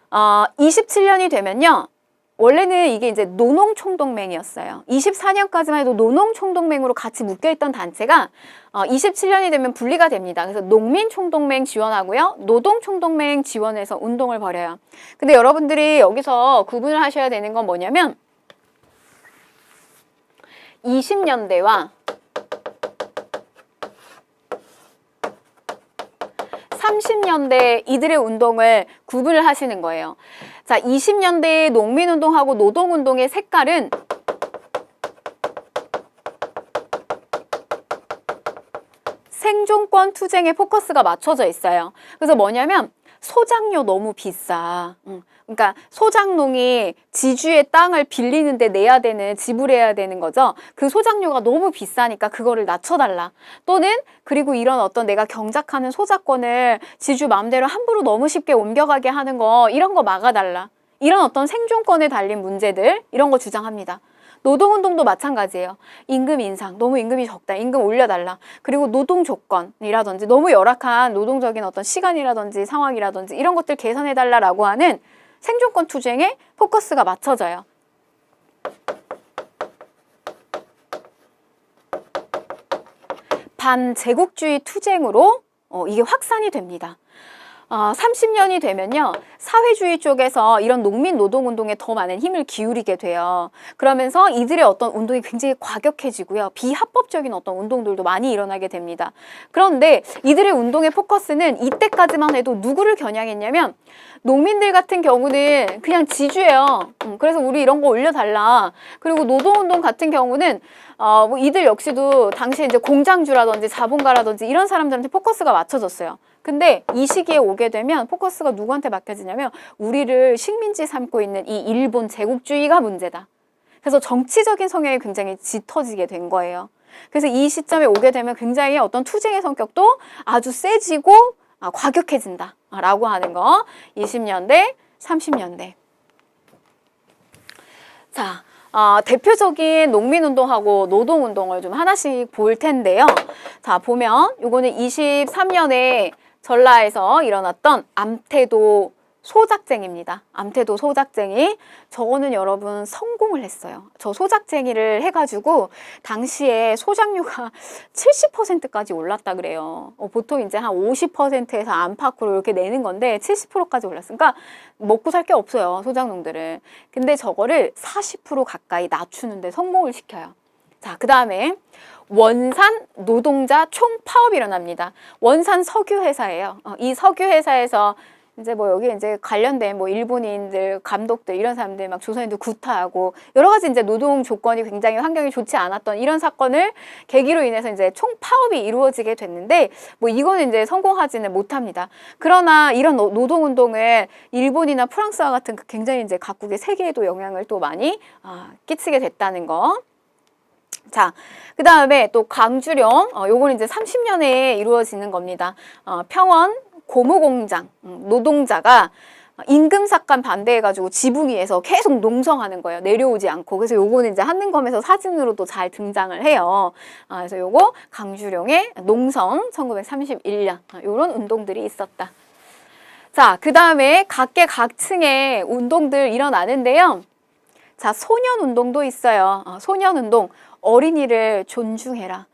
Speaker 1: 27년이 되면요, 원래는 이게 이제 노농총동맹이었어요. 24년까지만 해도 노농총동맹으로 같이 묶여있던 단체가 27년이 되면 분리가 됩니다. 그래서 농민총동맹 지원하고요, 노동총동맹 지원해서 운동을 벌여요. 근데 여러분들이 여기서 구분을 하셔야 되는 건 뭐냐면 20년대와 30년대 이들의 운동을 구분을 하시는 거예요. 자, 20년대의 농민운동하고 노동운동의 색깔은 생존권 투쟁에 포커스가 맞춰져 있어요. 그래서 뭐냐면 소작료 너무 비싸. 그러니까 소작농이 지주의 땅을 빌리는데 내야 되는, 지불해야 되는 거죠. 그 소작료가 너무 비싸니까 그거를 낮춰달라. 또는 그리고 이런 어떤 내가 경작하는 소작권을 지주 마음대로 함부로 너무 쉽게 옮겨가게 하는 거, 이런 거 막아달라. 이런 어떤 생존권에 달린 문제들, 이런 거 주장합니다. 노동운동도 마찬가지예요. 임금 인상, 너무 임금이 적다, 임금 올려달라. 그리고 노동 조건이라든지 너무 열악한 노동적인 어떤 시간이라든지 상황이라든지 이런 것들 개선해달라라고 하는 생존권 투쟁에 포커스가 맞춰져요. 반제국주의 투쟁으로 이게 확산이 됩니다. 30년이 되면요, 사회주의 쪽에서 이런 농민 노동운동에 더 많은 힘을 기울이게 돼요. 그러면서 이들의 어떤 운동이 굉장히 과격해지고요, 비합법적인 어떤 운동들도 많이 일어나게 됩니다. 그런데 이들의 운동의 포커스는 이때까지만 해도 누구를 겨냥했냐면 농민들 같은 경우는 그냥 지주예요. 그래서 우리 이런 거 올려달라. 그리고 노동운동 같은 경우는 뭐 이들 역시도 당시에 이제 공장주라든지 자본가라든지 이런 사람들한테 포커스가 맞춰졌어요. 근데 이 시기에 오게 되면 포커스가 누구한테 맡겨지냐면 우리를 식민지 삼고 있는 이 일본 제국주의가 문제다. 그래서 정치적인 성향이 굉장히 짙어지게 된 거예요. 그래서 이 시점에 오게 되면 굉장히 어떤 투쟁의 성격도 아주 세지고 과격해진다 라고 하는 거. 20년대, 30년대. 자, 대표적인 농민운동하고 노동운동을 좀 하나씩 볼 텐데요. 자, 보면 요거는 23년에 전라에서 일어났던 암태도 소작쟁입니다. 암태도 소작쟁이. 저거는 여러분 성공을 했어요. 저 소작쟁이를 해가지고 당시에 소작료가 70%까지 올랐다 그래요. 보통 이제 한 50%에서 안팎으로 이렇게 내는 건데 70%까지 올랐으니까 먹고 살 게 없어요, 소작농들은. 근데 저거를 40% 가까이 낮추는데 성공을 시켜요. 자, 그 다음에 원산 노동자 총파업이 일어납니다. 원산 석유회사예요. 이 석유회사에서 이제 뭐 여기 이제 관련된 뭐 일본인들, 감독들 이런 사람들 막 조선인들 구타하고 여러 가지 이제 노동 조건이 굉장히 환경이 좋지 않았던 이런 사건을 계기로 인해서 이제 총파업이 이루어지게 됐는데 뭐 이거는 이제 성공하지는 못합니다. 그러나 이런 노동운동을 일본이나 프랑스와 같은 굉장히 이제 각국의 세계에도 영향을 또 많이 끼치게 됐다는 거. 자, 그 다음에 또 광주령, 요거는 이제 30년에 이루어지는 겁니다. 평원 고무공장 노동자가 임금사관 반대해가지고 지붕 위에서 계속 농성하는 거예요. 내려오지 않고. 그래서 요거는 이제 한능검에서 사진으로도 잘 등장을 해요. 그래서 요거 강주룡의 농성 1931년 요런 운동들이 있었다. 자, 그 다음에 각계각층의 운동들 일어나는데요. 자, 소년운동도 있어요. 소년운동, 어린이를 존중해라.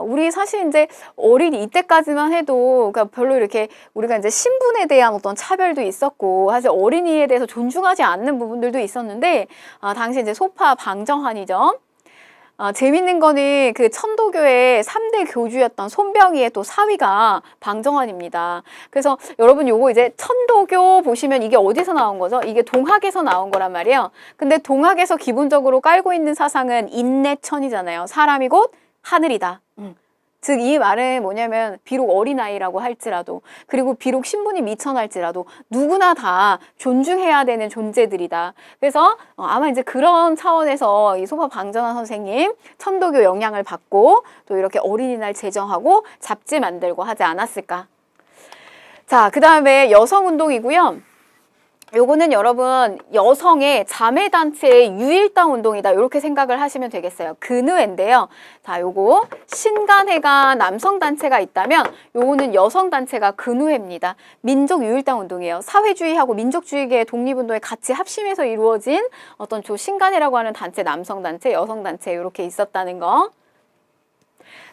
Speaker 1: 우리 사실 이제 어린이 이때까지만 해도 그러니까 별로 이렇게 우리가 이제 신분에 대한 어떤 차별도 있었고 사실 어린이에 대해서 존중하지 않는 부분들도 있었는데 당시 이제 소파 방정환이죠. 재밌는 거는 그 천도교의 3대 교주였던 손병희의 또 사위가 방정환입니다. 그래서 여러분 요거 이제 천도교 보시면 이게 어디서 나온 거죠? 이게 동학에서 나온 거란 말이에요. 근데 동학에서 기본적으로 깔고 있는 사상은 인내천이잖아요. 사람이 곧 하늘이다. 즉 이 말은 뭐냐면 비록 어린아이라고 할지라도 그리고 비록 신분이 미천할지라도 누구나 다 존중해야 되는 존재들이다. 그래서 아마 이제 그런 차원에서 이 소파 방정환 선생님 천도교 영향을 받고 또 이렇게 어린이날 제정하고 잡지 만들고 하지 않았을까. 자, 그 다음에 여성운동이고요. 요거는 여러분 여성의 자매단체의 유일당 운동이다 이렇게 생각을 하시면 되겠어요. 근의회인데요. 자, 요거 신간회가 남성단체가 있다면 요거는 여성단체가 근의회입니다. 민족 유일당 운동이에요. 사회주의하고 민족주의계의 독립운동에 같이 합심해서 이루어진 어떤 신간회라고 하는 단체, 남성단체, 여성단체 이렇게 있었다는 거.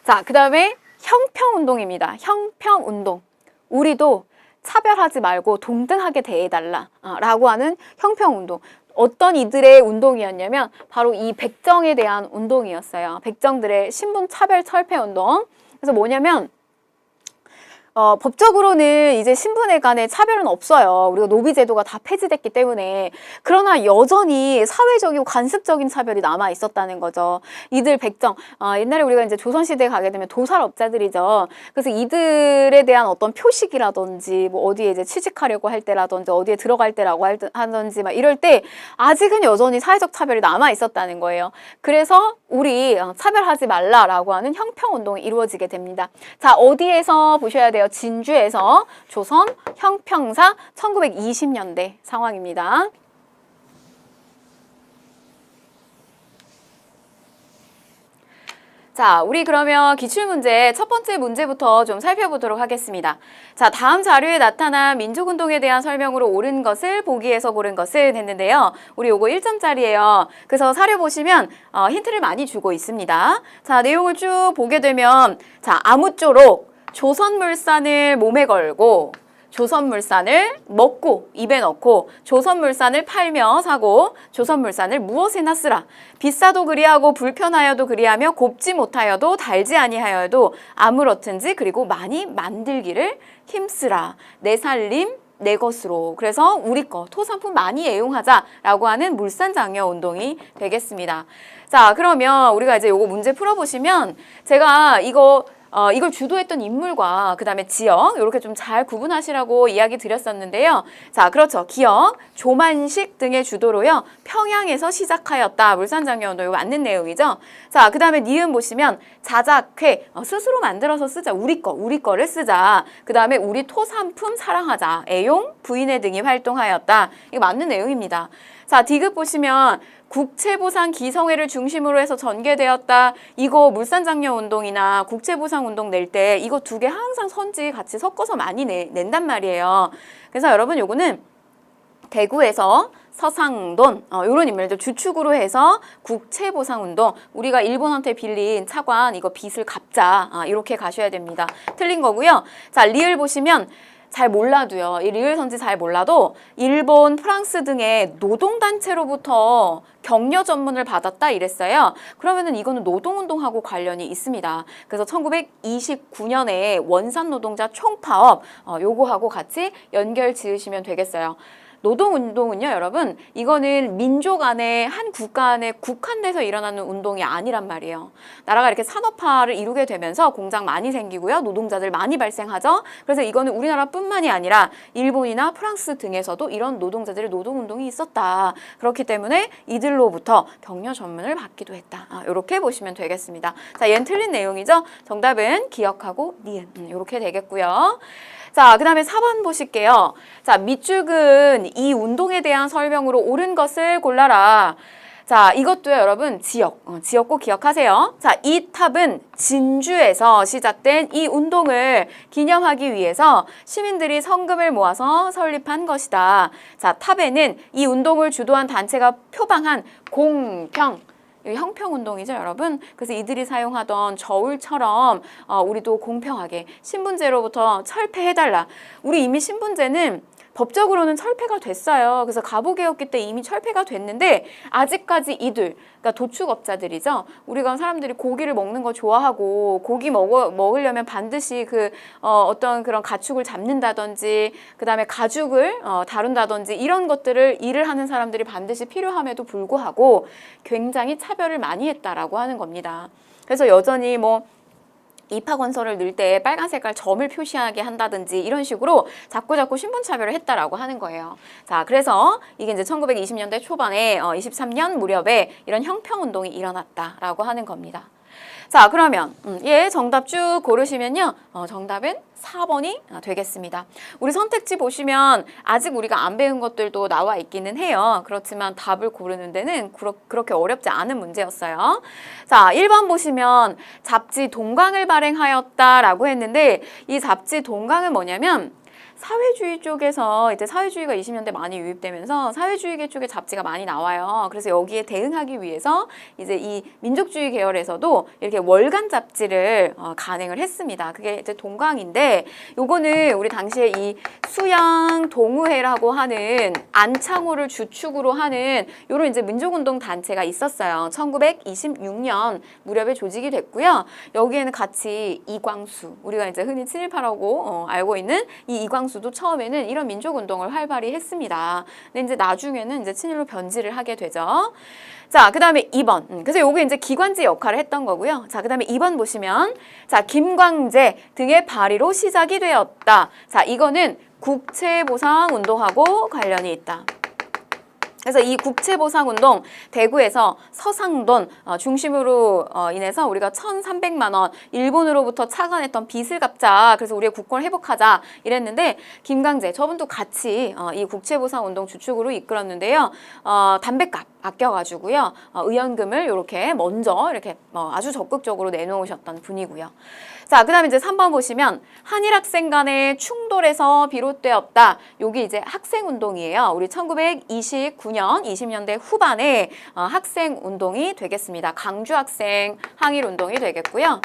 Speaker 1: 자, 그 다음에 형평운동입니다. 형평운동. 우리도 차별하지 말고 동등하게 대해달라 라고 하는 형평운동. 어떤 이들의 운동이었냐면 바로 이 백정에 대한 운동이었어요. 백정들의 신분 차별 철폐 운동. 그래서 뭐냐면 법적으로는 이제 신분에 간의 차별은 없어요. 우리가 노비제도가 다 폐지됐기 때문에. 그러나 여전히 사회적이고 관습적인 차별이 남아 있었다는 거죠. 이들 백정, 옛날에 우리가 이제 조선시대에 가게 되면 도살업자들이죠. 그래서 이들에 대한 어떤 표식이라든지 뭐 어디에 이제 취직하려고 할 때라든지 어디에 들어갈 때라고 하든지 막 이럴 때 아직은 여전히 사회적 차별이 남아 있었다는 거예요. 그래서 우리 차별하지 말라라고 하는 형평운동이 이루어지게 됩니다. 자, 어디에서 보셔야 돼요? 진주에서 조선 형평사 1920년대 상황입니다. 자, 우리 그러면 기출문제 첫 번째 문제부터 좀 살펴보도록 하겠습니다. 자, 다음 자료에 나타난 민족운동에 대한 설명으로 옳은 것을 보기에서 고른 것을 했는데요. 우리 요거 1점짜리예요. 그래서 사료 보시면 힌트를 많이 주고 있습니다. 자, 내용을 쭉 보게 되면 자, 아무쪼록 조선물산을 몸에 걸고 조선물산을 먹고 입에 넣고 조선물산을 팔며 사고 조선물산을 무엇에나 쓰라. 비싸도 그리하고 불편하여도 그리하며 곱지 못하여도 달지 아니하여도 아무렇든지 그리고 많이 만들기를 힘쓰라. 내 살림 내 것으로. 그래서 우리 거 토산품 많이 애용하자라고 하는 물산장려 운동이 되겠습니다. 자, 그러면 우리가 이제 요거 문제 풀어보시면 제가 이걸 주도했던 인물과 그 다음에 지역 이렇게 좀 잘 구분하시라고 이야기 드렸었는데요. 자, 그렇죠. 기역, 조만식 등의 주도로요. 평양에서 시작하였다. 물산장려운동 이거 맞는 내용이죠. 자, 그 다음에 니은 보시면 자작회, 스스로 만들어서 쓰자. 우리 거를 쓰자. 그 다음에 우리 토산품 사랑하자. 애용, 부인회 등이 활동하였다. 이거 맞는 내용입니다. 자, 디귿 보시면 국채보상 기성회를 중심으로 해서 전개되었다. 이거 물산장려운동이나 국채보상운동 낼 때 이거 두 개 항상 선지 같이 섞어서 많이 낸단 말이에요. 그래서 여러분 요거는 대구에서 서상돈 이런 인물들 주축으로 해서 국채보상운동 우리가 일본한테 빌린 차관 이거 빚을 갚자 이렇게 가셔야 됩니다. 틀린 거고요. 자, 리을 보시면 잘 몰라도요. 이 리을 선지 잘 몰라도 일본, 프랑스 등의 노동단체로부터 격려 전문을 받았다 이랬어요. 그러면은 이거는 노동운동하고 관련이 있습니다. 그래서 1929년에 원산 노동자 총파업 요거하고 같이 연결 지으시면 되겠어요. 노동운동은요, 여러분, 이거는 민족 안에 한 국가 안에 국한돼서 일어나는 운동이 아니란 말이에요. 나라가 이렇게 산업화를 이루게 되면서 공장 많이 생기고요. 노동자들 많이 발생하죠. 그래서 이거는 우리나라뿐만이 아니라 일본이나 프랑스 등에서도 이런 노동자들의 노동운동이 있었다. 그렇기 때문에 이들로부터 격려 전문을 받기도 했다. 이렇게 보시면 되겠습니다. 자, 얘는 틀린 내용이죠. 정답은 기억하고 니은 이렇게 되겠고요. 자, 그 다음에 4번 보실게요. 자, 밑줄은 이 운동에 대한 설명으로 옳은 것을 골라라. 자, 이것도요, 여러분, 지역 꼭 기억하세요. 자, 이 탑은 진주에서 시작된 이 운동을 기념하기 위해서 시민들이 성금을 모아서 설립한 것이다. 자, 탑에는 이 운동을 주도한 단체가 표방한 공평, 형평운동이죠, 여러분. 그래서 이들이 사용하던 저울처럼 우리도 공평하게 신분제로부터 철폐해달라. 우리 이미 신분제는 법적으로는 철폐가 됐어요. 그래서 갑오개혁기 때 이미 철폐가 됐는데 아직까지 이들, 그러니까 도축업자들이죠. 우리가 사람들이 고기를 먹는 거 좋아하고 고기 먹으려면 반드시 어떤 그런 가축을 잡는다든지 그다음에 가죽을 다룬다든지 이런 것들을 일을 하는 사람들이 반드시 필요함에도 불구하고 굉장히 차별을 많이 했다라고 하는 겁니다. 그래서 여전히 입학원서를 넣을 때 빨간 색깔 점을 표시하게 한다든지 이런 식으로 자꾸 신분차별을 했다라고 하는 거예요. 자, 그래서 이게 이제 1920년대 초반에 23년 무렵에 이런 형평운동이 일어났다라고 하는 겁니다. 자, 그러면 정답 쭉 고르시면요. 정답은 4번이 되겠습니다. 우리 선택지 보시면 아직 우리가 안 배운 것들도 나와 있기는 해요. 그렇지만 답을 고르는 데는 그렇게 어렵지 않은 문제였어요. 자, 1번 보시면 잡지 동강을 발행하였다라고 했는데 이 잡지 동강은 뭐냐면 사회주의 쪽에서 이제 사회주의가 20년대 많이 유입되면서 사회주의계 쪽에 잡지가 많이 나와요. 그래서 여기에 대응하기 위해서 이제 이 민족주의 계열에서도 이렇게 월간 잡지를 간행을 했습니다. 그게 이제 동강인데 요거는 우리 당시에 이 수양 동우회라고 하는 안창호를 주축으로 하는 요런 이제 민족운동 단체가 있었어요. 1926년 무렵에 조직이 됐고요. 여기에는 같이 이광수, 우리가 이제 흔히 친일파라고 알고 있는 이 이광수도 처음에는 이런 민족운동을 활발히 했습니다. 근데 이제 나중에는 이제 친일로 변질을 하게 되죠. 자, 그 다음에 2번. 그래서 요게 이제 기관지 역할을 했던 거고요. 자, 그 다음에 2번 보시면, 자, 김광재 등의 발의로 시작이 되었다. 자, 이거는 국채보상운동하고 관련이 있다. 그래서 이 국채보상운동 대구에서 서상돈 중심으로 인해서 우리가 1,300만 원 일본으로부터 차관했던 빚을 갚자. 그래서 우리의 국권을 회복하자 이랬는데 김광재 저분도 같이 이 국채보상운동 주축으로 이끌었는데요. 담뱃값 아껴가지고요. 의연금을 이렇게 먼저 이렇게 아주 적극적으로 내놓으셨던 분이고요. 자, 그 다음에 이제 3번 보시면 한일 학생 간의 충돌에서 비롯되었다. 여기 이제 학생운동이에요. 우리 1929년, 20년대 후반에 학생운동이 되겠습니다. 강주 학생 항일운동이 되겠고요.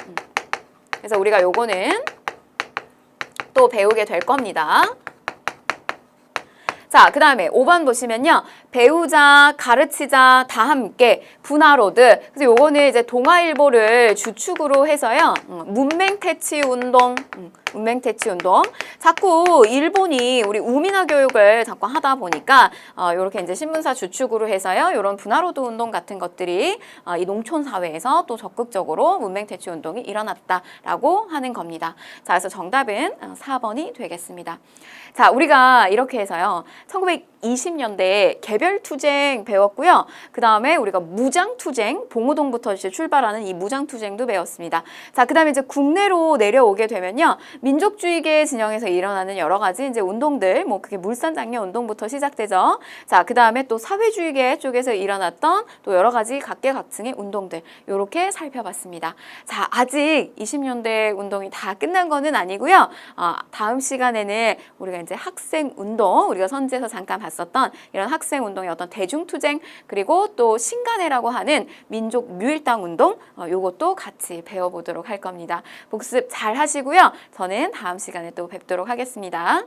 Speaker 1: 그래서 우리가 요거는 또 배우게 될 겁니다. 자, 그 다음에 5번 보시면요. 배우자, 가르치자, 다 함께, 분화로드. 그래서 요거는 이제 동아일보를 주축으로 해서요. 문맹퇴치운동, 문맹퇴치운동. 자꾸 일본이 우리 우민화 교육을 자꾸 하다 보니까 요렇게 이제 신문사 주축으로 해서요. 요런 분화로드 운동 같은 것들이 이 농촌 사회에서 또 적극적으로 문맹퇴치운동이 일어났다라고 하는 겁니다. 자, 그래서 정답은 4번이 되겠습니다. 자, 우리가 이렇게 해서요. 1920년대 개별투쟁 배웠고요. 그 다음에 우리가 무장투쟁, 봉오동부터 이제 출발하는 이 무장투쟁도 배웠습니다. 자, 그 다음에 이제 국내로 내려오게 되면요. 민족주의계 진영에서 일어나는 여러 가지 이제 운동들, 그게 물산장려 운동부터 시작되죠. 자, 그 다음에 또 사회주의계 쪽에서 일어났던 또 여러 가지 각계각층의 운동들, 요렇게 살펴봤습니다. 자, 아직 20년대 운동이 다 끝난 거는 아니고요. 다음 시간에는 우리가 이제 학생운동, 우리가 선지에서 잠깐 봤었던 이런 학생운동의 어떤 대중투쟁, 그리고 또 신간회라고 하는 민족묘일당 운동, 요것도 같이 배워보도록 할 겁니다. 복습 잘 하시고요. 저는 다음 시간에 또 뵙도록 하겠습니다.